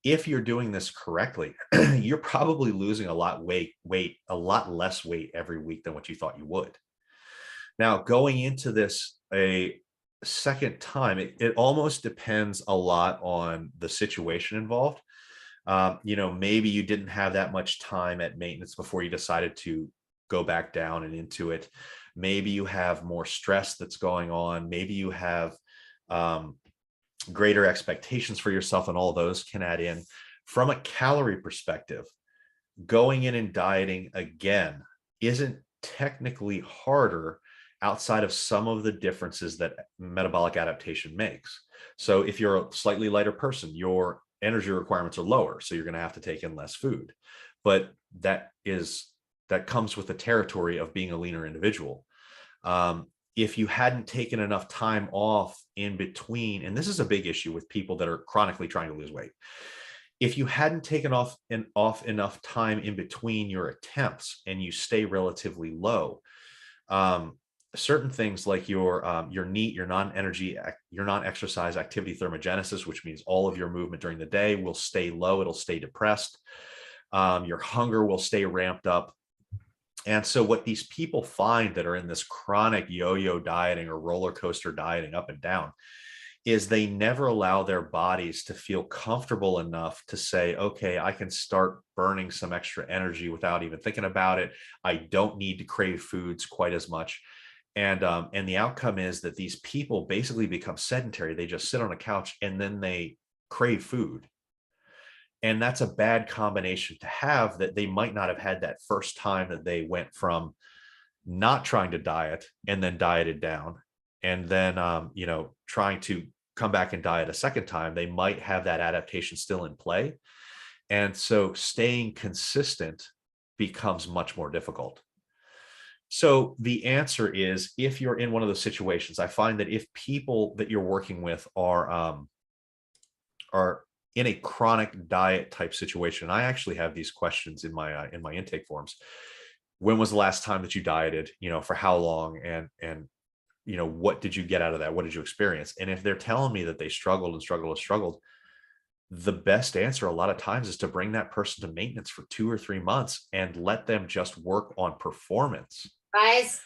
if you're doing this correctly, you're probably losing a lot less weight every week than what you thought you would. Now, going into this a second time, it almost depends a lot on the situation involved. Maybe you didn't have that much time at maintenance before you decided to go back down and into it. Maybe you have more stress that's going on. Maybe you have greater expectations for yourself, and all those can add in. From a calorie perspective, going in and dieting again isn't technically harder outside of some of the differences that metabolic adaptation makes. So if you're a slightly lighter person, your energy requirements are lower, so you're going to have to take in less food. But that comes with the territory of being a leaner individual. If you hadn't taken enough time off in between, and this is a big issue with people that are chronically trying to lose weight, if you hadn't taken off enough time in between your attempts and you stay relatively low, certain things like your NEAT, your non-exercise activity thermogenesis, which means all of your movement during the day, will stay low. It'll stay depressed. Your hunger will stay ramped up. And so what these people find that are in this chronic yo-yo dieting or roller coaster dieting up and down is they never allow their bodies to feel comfortable enough to say, okay, I can start burning some extra energy without even thinking about it. I don't need to crave foods quite as much. And the outcome is that these people basically become sedentary. They just sit on a couch and then they crave food. And that's a bad combination to have, that they might not have had that first time that they went from not trying to diet and then dieted down, and then, trying to come back and diet a second time. They might have that adaptation still in play. And so staying consistent becomes much more difficult. So the answer is, if you're in one of those situations, I find that if people that you're working with are in a chronic diet type situation, I actually have these questions in my intake forms. When was the last time that you dieted? For how long? And what did you get out of that? What did you experience? And if they're telling me that they struggled, the best answer a lot of times is to bring that person to maintenance for 2 or 3 months and let them just work on performance. Guys,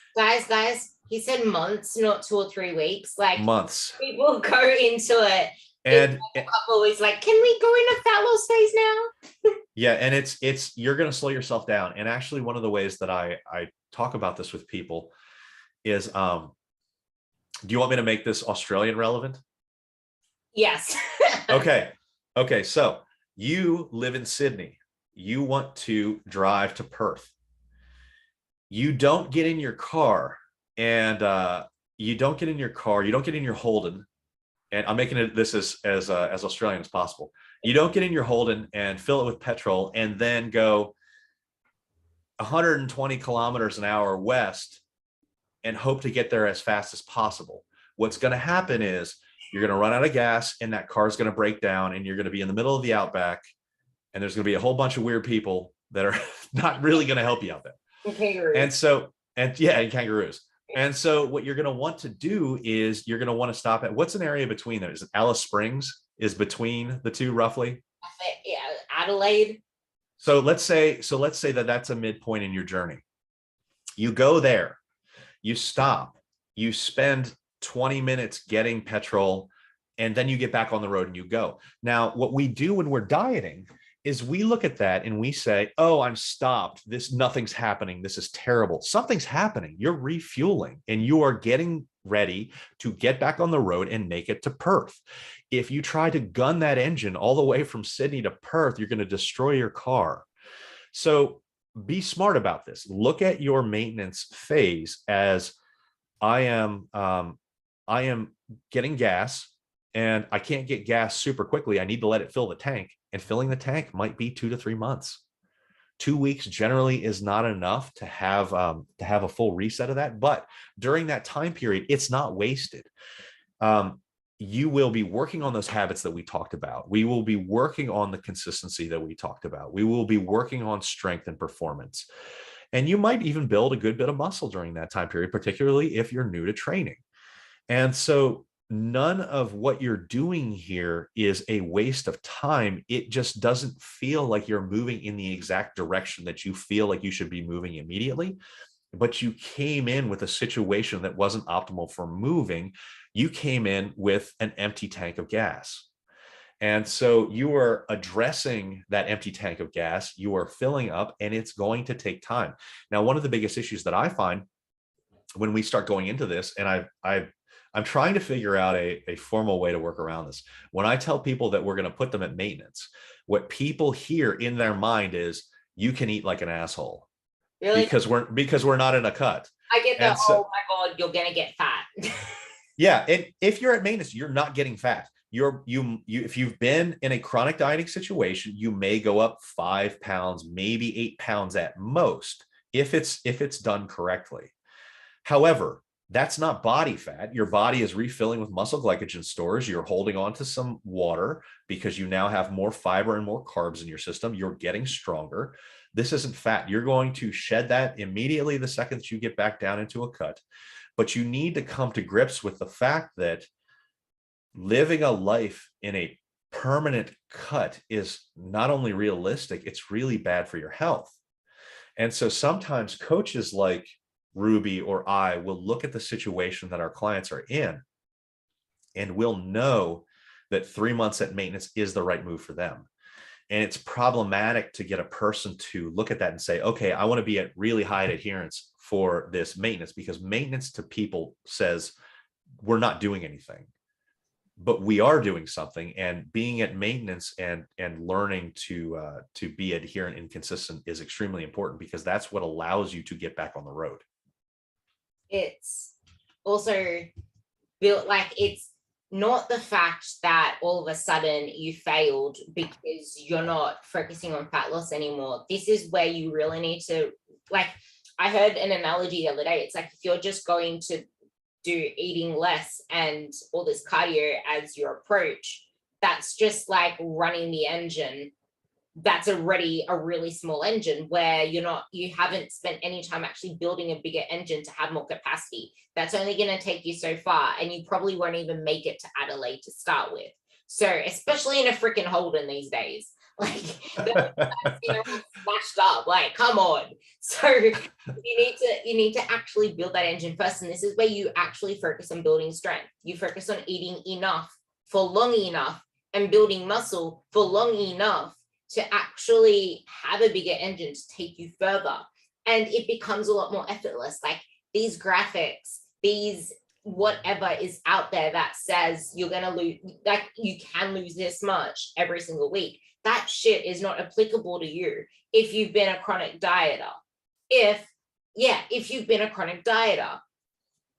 he said months, not 2 or 3 weeks. Like, months. People go into it and a couple of weeks, like, can we go into fat loss phase now? Yeah, and it's you're going to slow yourself down. And actually, one of the ways that I talk about this with people is, do you want me to make this Australian relevant? Yes. Okay. So you live in Sydney. You want to drive to Perth. You don't get in your car, and you don't get in your Holden. And I'm making this as Australian as possible. You don't get in your Holden and fill it with petrol and then go 120 kilometers an hour west and hope to get there as fast as possible. What's going to happen is you're going to run out of gas, and that car is going to break down, and you're going to be in the middle of the outback, and there's going to be a whole bunch of weird people that are not really going to help you out there. And kangaroos. And kangaroos. And so what you're going to want to do is you're going to want to stop at, what's an area between there? Is it Alice Springs is between the two roughly? Yeah, Adelaide. So let's say that that's a midpoint in your journey. You go there, you stop, you spend 20 minutes getting petrol, and then you get back on the road and you go. Now, what we do when we're dieting is we look at that and we say, oh, I'm stopped. Nothing's happening. This is terrible. Something's happening. You're refueling and you are getting ready to get back on the road and make it to Perth. If you try to gun that engine all the way from Sydney to Perth, you're going to destroy your car. So be smart about this. Look at your maintenance phase as I am getting gas and I can't get gas super quickly. I need to let it fill the tank, and filling the tank might be 2 to 3 months. 2 weeks generally is not enough to have a full reset of that. But during that time period, it's not wasted. You will be working on those habits that we talked about. We will be working on the consistency that we talked about. We will be working on strength and performance. And you might even build a good bit of muscle during that time period, particularly if you're new to training. And so none of what you're doing here is a waste of time. It just doesn't feel like you're moving in the exact direction that you feel like you should be moving immediately. But you came in with a situation that wasn't optimal for moving. You came in with an empty tank of gas. And so you are addressing that empty tank of gas, you are filling up, and it's going to take time. Now, one of the biggest issues that I find when we start going into this, and I'm trying to figure out a formal way to work around this. When I tell people that we're going to put them at maintenance, what people hear in their mind is, you can eat like an asshole. Really? Because we're not in a cut. I get that. So, oh my God, you're going to get fat. Yeah. And if you're at maintenance, you're not getting fat. If you've been in a chronic dieting situation, you may go up 5 pounds, maybe 8 pounds at most, if it's done correctly. However, that's not body fat. Your body is refilling with muscle glycogen stores. You're holding on to some water because you now have more fiber and more carbs in your system. You're getting stronger. This isn't fat. You're going to shed that immediately the second that you get back down into a cut. But you need to come to grips with the fact that living a life in a permanent cut is not only realistic, it's really bad for your health. And so sometimes coaches like Ruby or I will look at the situation that our clients are in, and we'll know that 3 months at maintenance is the right move for them. And it's problematic to get a person to look at that and say, okay, I want to be at really high adherence for this maintenance, because maintenance to people says we're not doing anything, but we are doing something. And being at maintenance and learning to be adherent and consistent is extremely important, because that's what allows you to get back on the road. It's also built like, it's not the fact that all of a sudden you failed because you're not focusing on fat loss anymore. This is where you really need to, like, I heard an analogy the other day. It's like, if you're just going to do eating less and all this cardio as your approach, that's just like running the engine. That's already a really small engine where you haven't spent any time actually building a bigger engine to have more capacity. That's only going to take you so far, and you probably won't even make it to Adelaide to start with. So especially in a freaking Holden these days, like smashed up, like, come on. So you need to actually build that engine first, and this is where you actually focus on building strength. You focus on eating enough for long enough and building muscle for long enough to actually have a bigger engine to take you further. And it becomes a lot more effortless. Like, these graphics, these whatever is out there that says you're going to lose, like, you can lose this much every single week. That shit is not applicable to you if you've been a chronic dieter. If you've been a chronic dieter,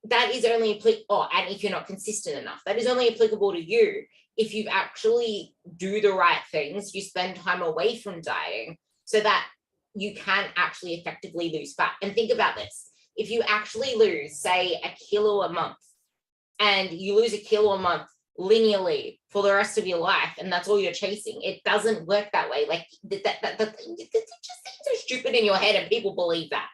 that is only applicable, and if you're not consistent enough, that is only applicable to you if you actually do the right things, you spend time away from dieting so that you can actually effectively lose fat. And think about this. If you actually lose, say, a kilo a month, and you lose a kilo a month linearly for the rest of your life, and that's all you're chasing, it doesn't work that way. Like, that just seems so stupid in your head, and people believe that.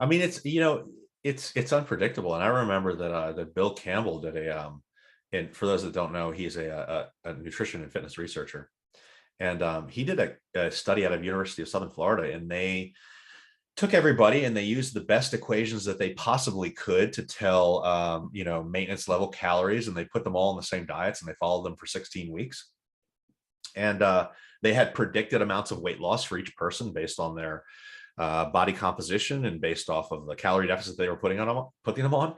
I mean, it's unpredictable. And I remember that Bill Campbell did and for those that don't know, he's a nutrition and fitness researcher. And he did a study out of University of Southern Florida, and they took everybody and they used the best equations that they possibly could to tell, maintenance level calories, and they put them all in the same diets, and they followed them for 16 weeks. And they had predicted amounts of weight loss for each person based on their body composition and based off of the calorie deficit they were putting them on.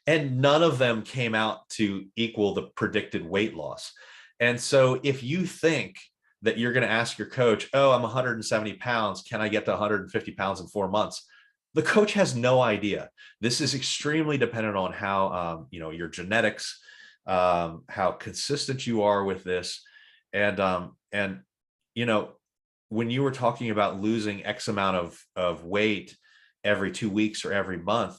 And none of them came out to equal the predicted weight loss. And so if you think that you're going to ask your coach, oh, I'm 170 pounds, can I get to 150 pounds in 4 months? The coach has no idea. This is extremely dependent on how, your genetics, how consistent you are with this. And when you were talking about losing X amount of weight every 2 weeks or every month,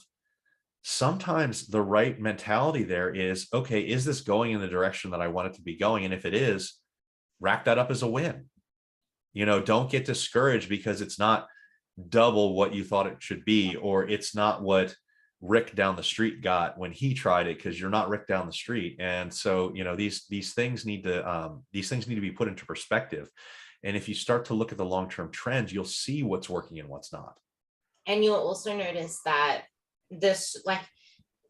sometimes the right mentality there is, okay, is this going in the direction that I want it to be going? And if it is, rack that up as a win. Don't get discouraged because it's not double what you thought it should be, or it's not what Rick down the street got when he tried it, because you're not Rick down the street. And so, these things need to be put into perspective. And if you start to look at the long-term trends, you'll see what's working and what's not. And you'll also notice that the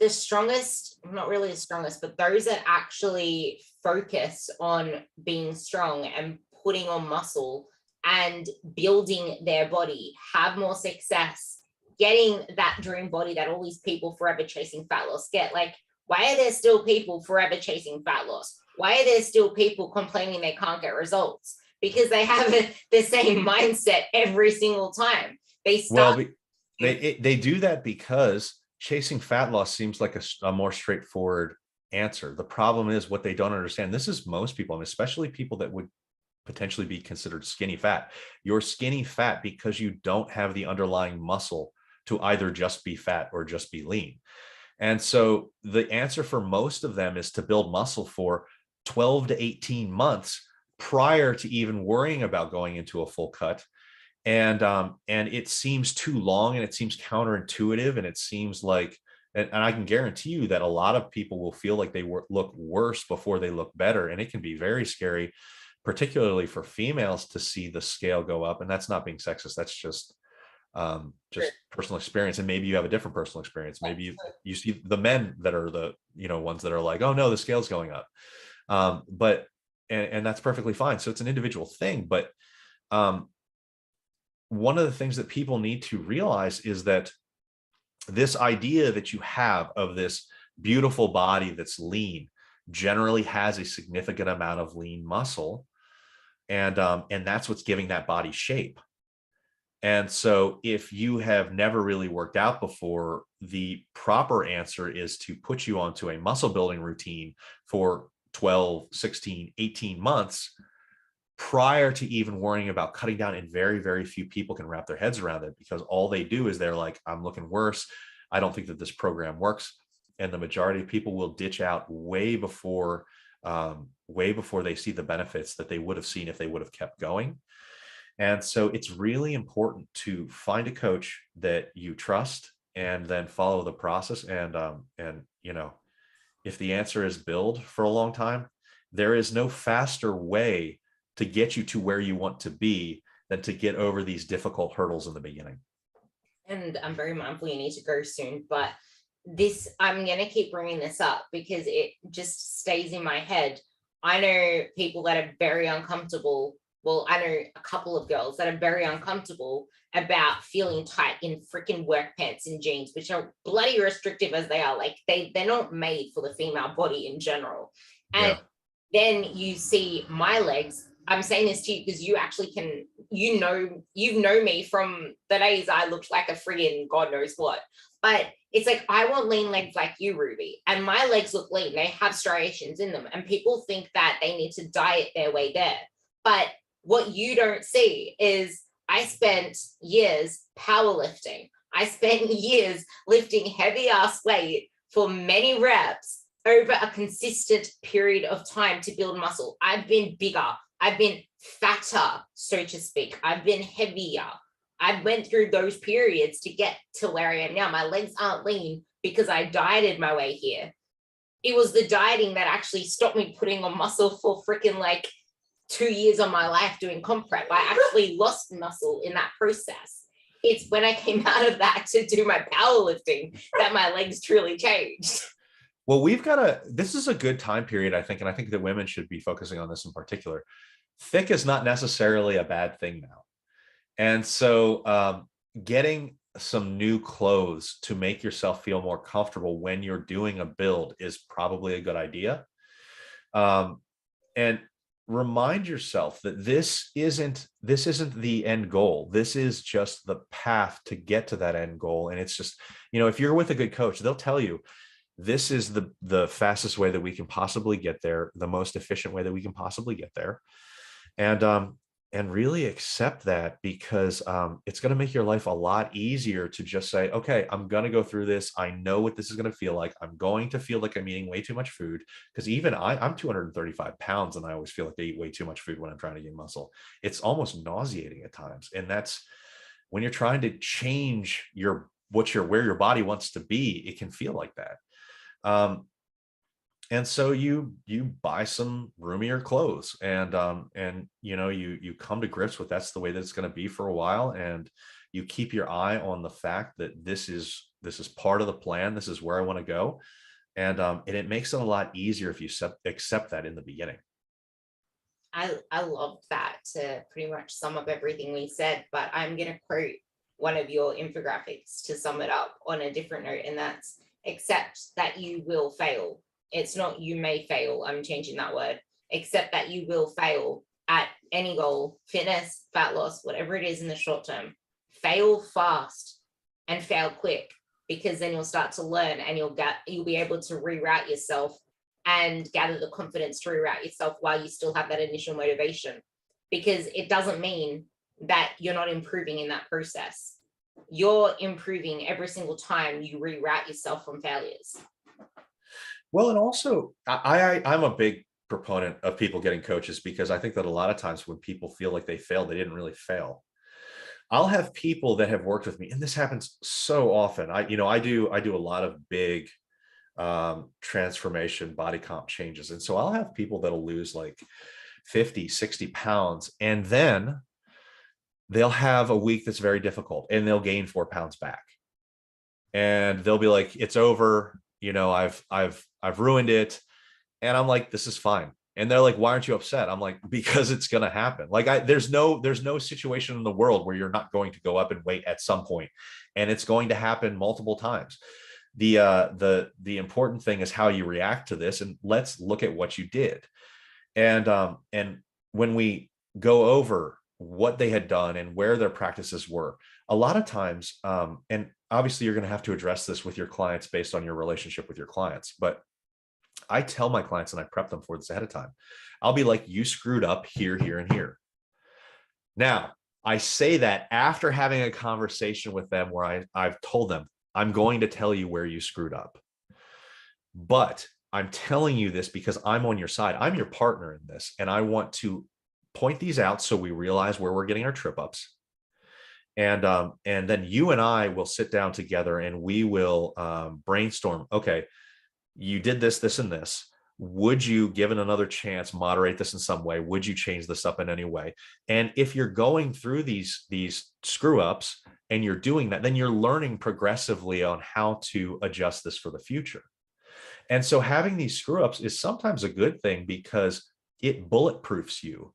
strongest, not really the strongest, but those that actually focus on being strong and putting on muscle and building their body have more success getting that dream body that all these people forever chasing fat loss get. Like, why are there still people forever chasing fat loss? Why are there still people complaining they can't get results? Because they have the same mindset every single time. They do that because chasing fat loss seems like a more straightforward answer. The problem is what they don't understand. This is most people, and especially people that would potentially be considered skinny fat. You're skinny fat because you don't have the underlying muscle to either just be fat or just be lean. And so the answer for most of them is to build muscle for 12 to 18 months prior to even worrying about going into a full cut. And it seems too long, and it seems counterintuitive, and it seems like, and I can guarantee you that a lot of people will feel like they look worse before they look better. And it can be very scary, particularly for females, to see the scale go up. And that's not being sexist. That's just personal experience. And maybe you have a different personal experience. Maybe you see the men that are the, ones that are like, oh no, the scale's going up. But that's perfectly fine. So it's an individual thing. But one of the things that people need to realize is that this idea that you have of this beautiful body that's lean generally has a significant amount of lean muscle. And that's what's giving that body shape. And so if you have never really worked out before, the proper answer is to put you onto a muscle building routine for 12, 16, 18 months prior to even worrying about cutting down. And very, very few people can wrap their heads around it, because all they do is they're like, I'm looking worse. I don't think that this program works. And the majority of people will ditch out way before they see the benefits that they would have seen if they would have kept going. And so it's really important to find a coach that you trust and then follow the process. And if the answer is build for a long time, there is no faster way to get you to where you want to be than to get over these difficult hurdles in the beginning. And I'm very mindful you need to go soon, but I'm going to keep bringing this up because it just stays in my head. I know people that are very uncomfortable. Well, I know a couple of girls that are very uncomfortable about feeling tight in freaking work pants and jeans, which are bloody restrictive as they are. Like they're not made for the female body in general. And then you see my legs. I'm saying this to you because you actually can, you've known me from the days I looked like a friggin' God knows what. But it's like, I want lean legs like you, Ruby. And my legs look lean. They have striations in them. And people think that they need to diet their way there. But what you don't see is I spent years powerlifting. I spent years lifting heavy ass weight for many reps over a consistent period of time to build muscle. I've been bigger. I've been fatter, so to speak. I've been heavier. I went through those periods to get to where I am now. My legs aren't lean because I dieted my way here. It was the dieting that actually stopped me putting on muscle for freaking like 2 years of my life doing comp prep. I actually lost muscle in that process. It's when I came out of that to do my powerlifting that my legs truly changed. Well, this is a good time period, I think, and I think that women should be focusing on this in particular. Thick is not necessarily a bad thing now. And so getting some new clothes to make yourself feel more comfortable when you're doing a build is probably a good idea. Um, and remind yourself that this isn't the end goal. This is just the path to get to that end goal. And it's just, if you're with a good coach, they'll tell you this is the fastest way that we can possibly get there, the most efficient way that we can possibly get there. And really accept that, because it's going to make your life a lot easier to just say, okay, I'm going to go through this. I know what this is going to feel like. I'm going to feel like I'm eating way too much food, because even I'm 235 pounds and I always feel like I eat way too much food when I'm trying to gain muscle. It's almost nauseating at times. And that's when you're trying to change where your body wants to be, it can feel like that. And so you buy some roomier clothes, and you come to grips with that's the way that it's going to be for a while, and you keep your eye on the fact that this is part of the plan. This is where I want to go, and it makes it a lot easier if you accept that in the beginning. I love that to pretty much sum up everything we said, but I'm going to quote one of your infographics to sum it up on a different note, and that's accept that you will fail. It's not you may fail. I'm changing that word. Accept that you will fail at any goal, fitness, fat loss, whatever it is in the short term. Fail fast and fail quick, because then you'll start to learn, and you'll be able to reroute yourself and gather the confidence to reroute yourself while you still have that initial motivation, because it doesn't mean that you're not improving in that process. You're improving every single time you reroute yourself from failures. Well, and also I'm a big proponent of people getting coaches, because I think that a lot of times when people feel like they failed, they didn't really fail. I'll have people that have worked with me, and this happens so often. I do a lot of big transformation body comp changes. And so I'll have people that'll lose like 50, 60 pounds, and then they'll have a week that's very difficult and they'll gain 4 pounds back. And they'll be like, it's over. I've ruined it. And I'm like, this is fine. And they're like, why aren't you upset? I'm like, because it's going to happen. Like there's no situation in the world where you're not going to go up in weight at some point, and it's going to happen multiple times. The important thing is how you react to this. And let's look at what you did. And when we go over what they had done and where their practices were, a lot of times, and obviously you're going to have to address this with your clients based on your relationship with your clients, but I tell my clients, and I prep them for this ahead of time, I'll be like, you screwed up here, here, and here. Now, I say that after having a conversation with them where I've told them, I'm going to tell you where you screwed up. But I'm telling you this because I'm on your side. I'm your partner in this. And I want to point these out so we realize where we're getting our trip ups. And then you and I will sit down together and we will brainstorm. Okay, you did this, this, and this. Would you, given another chance, moderate this in some way? Would you change this up in any way? And if you're going through these screw ups and you're doing that, then you're learning progressively on how to adjust this for the future. And so having these screw ups is sometimes a good thing because it bulletproofs you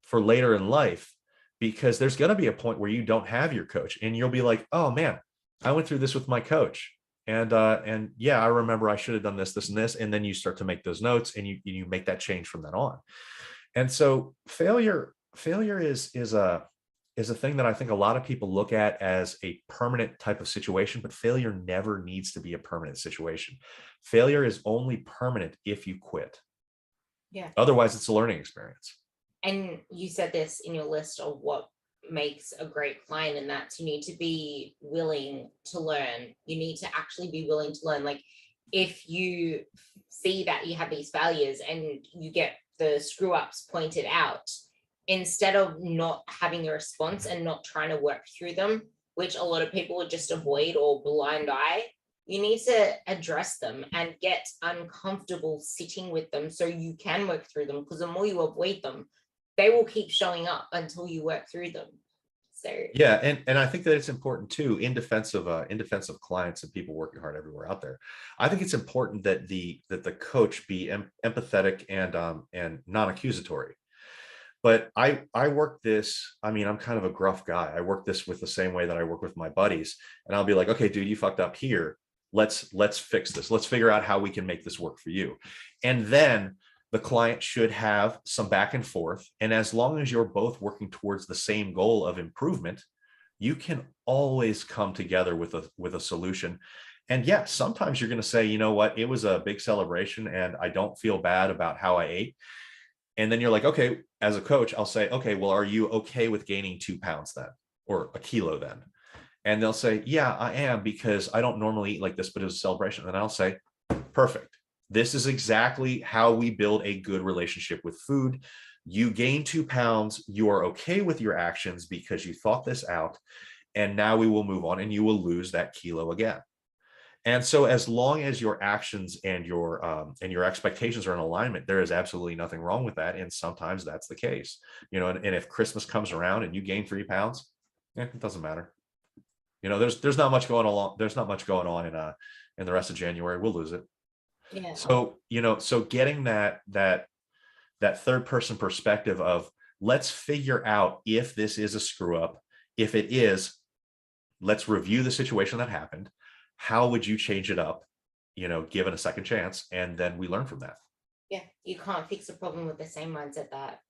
for later in life, because there's going to be a point where you don't have your coach and you'll be like, oh man, I went through this with my coach. And yeah, I remember I should have done this, this, and this. And then you start to make those notes and you make that change from then on. And so failure is a thing that I think a lot of people look at as a permanent type of situation, but failure never needs to be a permanent situation. Failure is only permanent if you quit. Yeah. Otherwise, it's a learning experience. And you said this in your list of what makes a great client, and that's you need to be willing to learn. You need to actually be willing to learn. Like if you see that you have these failures and you get the screw ups pointed out, instead of not having a response and not trying to work through them, which a lot of people would just avoid or blind eye, you need to address them and get uncomfortable sitting with them so you can work through them, because the more you avoid them, they will keep showing up until you work through them. So yeah, and I think that it's important too, in defense of clients and people working hard everywhere out there. I think it's important that the coach be empathetic and non-accusatory. But I work this, I mean, I'm kind of a gruff guy. I work this with the same way that I work with my buddies. And I'll be like, okay, dude, you fucked up here. Let's fix this. Let's figure out how we can make this work for you. And then the client should have some back and forth. And as long as you're both working towards the same goal of improvement, you can always come together with a solution. And yeah, sometimes you're going to say, you know what, it was a big celebration and I don't feel bad about how I ate. And then you're like, okay, as a coach, I'll say, okay, well, are you okay with gaining 2 pounds then, or a kilo then? And they'll say, yeah, I am, because I don't normally eat like this, but it was a celebration. And I'll say, perfect. This is exactly how we build a good relationship with food. You gain 2 pounds. You are okay with your actions because you thought this out. And now we will move on and you will lose that kilo again. And so as long as your actions and your expectations are in alignment, there is absolutely nothing wrong with that. And sometimes that's the case, and if Christmas comes around and you gain 3 pounds, it doesn't matter. There's not much going on. There's not much going on in the rest of January. We'll lose it. Yeah. So getting that third person perspective of, let's figure out if this is a screw up. If it is, let's review the situation that happened. How would you change it up, given a second chance? And then we learn from that. Yeah. You can't fix a problem with the same mindset that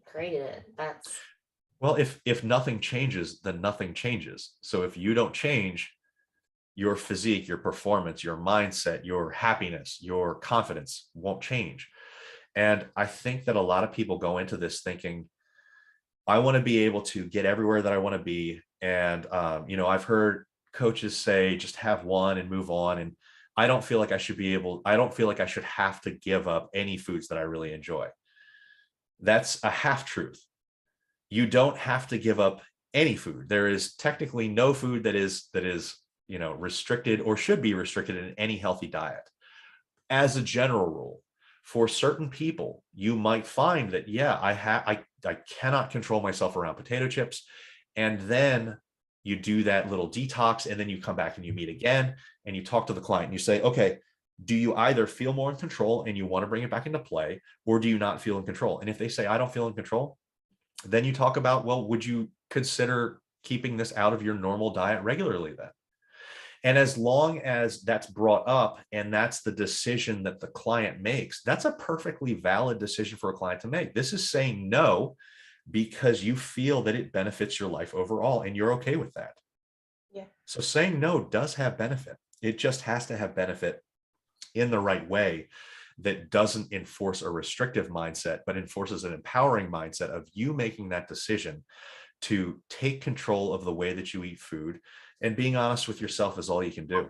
created it. Well, if nothing changes, then nothing changes. So if you don't change, your physique, your performance, your mindset, your happiness, your confidence won't change. And I think that a lot of people go into this thinking, I want to be able to get everywhere that I want to be. And, I've heard coaches say, just have one and move on. And I don't feel like I should have to give up any foods that I really enjoy. That's a half truth. You don't have to give up any food. There is technically no food that is restricted or should be restricted in any healthy diet. As a general rule, for certain people, you might find that, yeah, I cannot control myself around potato chips. And then you do that little detox, and then you come back and you meet again and you talk to the client and you say, okay, do you either feel more in control and you want to bring it back into play, or do you not feel in control? And if they say, I don't feel in control, then you talk about, well, would you consider keeping this out of your normal diet regularly then? And as long as that's brought up and that's the decision that the client makes, that's a perfectly valid decision for a client to make. This is saying no because you feel that it benefits your life overall and you're okay with that. Yeah. So saying no does have benefit. It just has to have benefit in the right way that doesn't enforce a restrictive mindset, but enforces an empowering mindset of you making that decision to take control of the way that you eat food, and being honest with yourself is all you can do.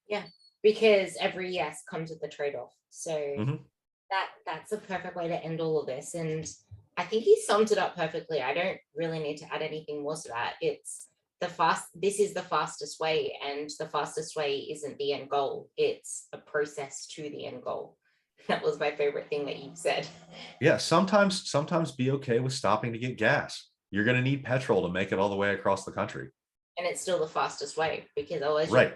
Yeah. Because every yes comes with a trade-off. So Mm-hmm. that's a perfect way to end all of this. And I think he summed it up perfectly. I don't really need to add anything more to that. This is the fastest way, and the fastest way isn't the end goal. It's a process to the end goal. That was my favorite thing that you said. Yeah, sometimes be okay with stopping to get gas. You're going to need petrol to make it all the way across the country. And it's still the fastest way, because otherwise right.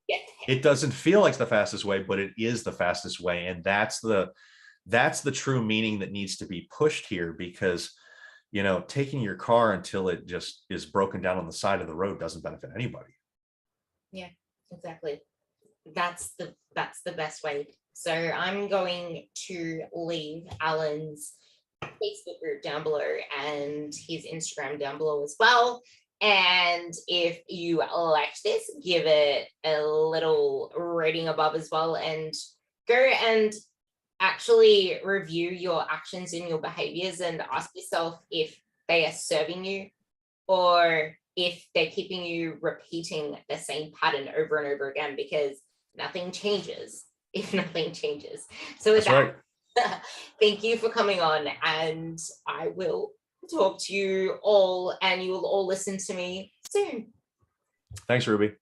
Yeah. It doesn't feel like the fastest way, but it is the fastest way. And that's the true meaning that needs to be pushed here, because, taking your car until it just is broken down on the side of the road doesn't benefit anybody. Yeah, exactly. That's the best way. So I'm going to leave Allan's Facebook group down below and his Instagram down below as well. And if you liked this, give it a little rating above as well, and go and actually review your actions and your behaviors and ask yourself if they are serving you or if they're keeping you repeating the same pattern over and over again, because nothing changes if nothing changes. So with That's that, right. Thank you for coming on, and I will talk to you all, and you will all listen to me soon. Thanks, Ruby.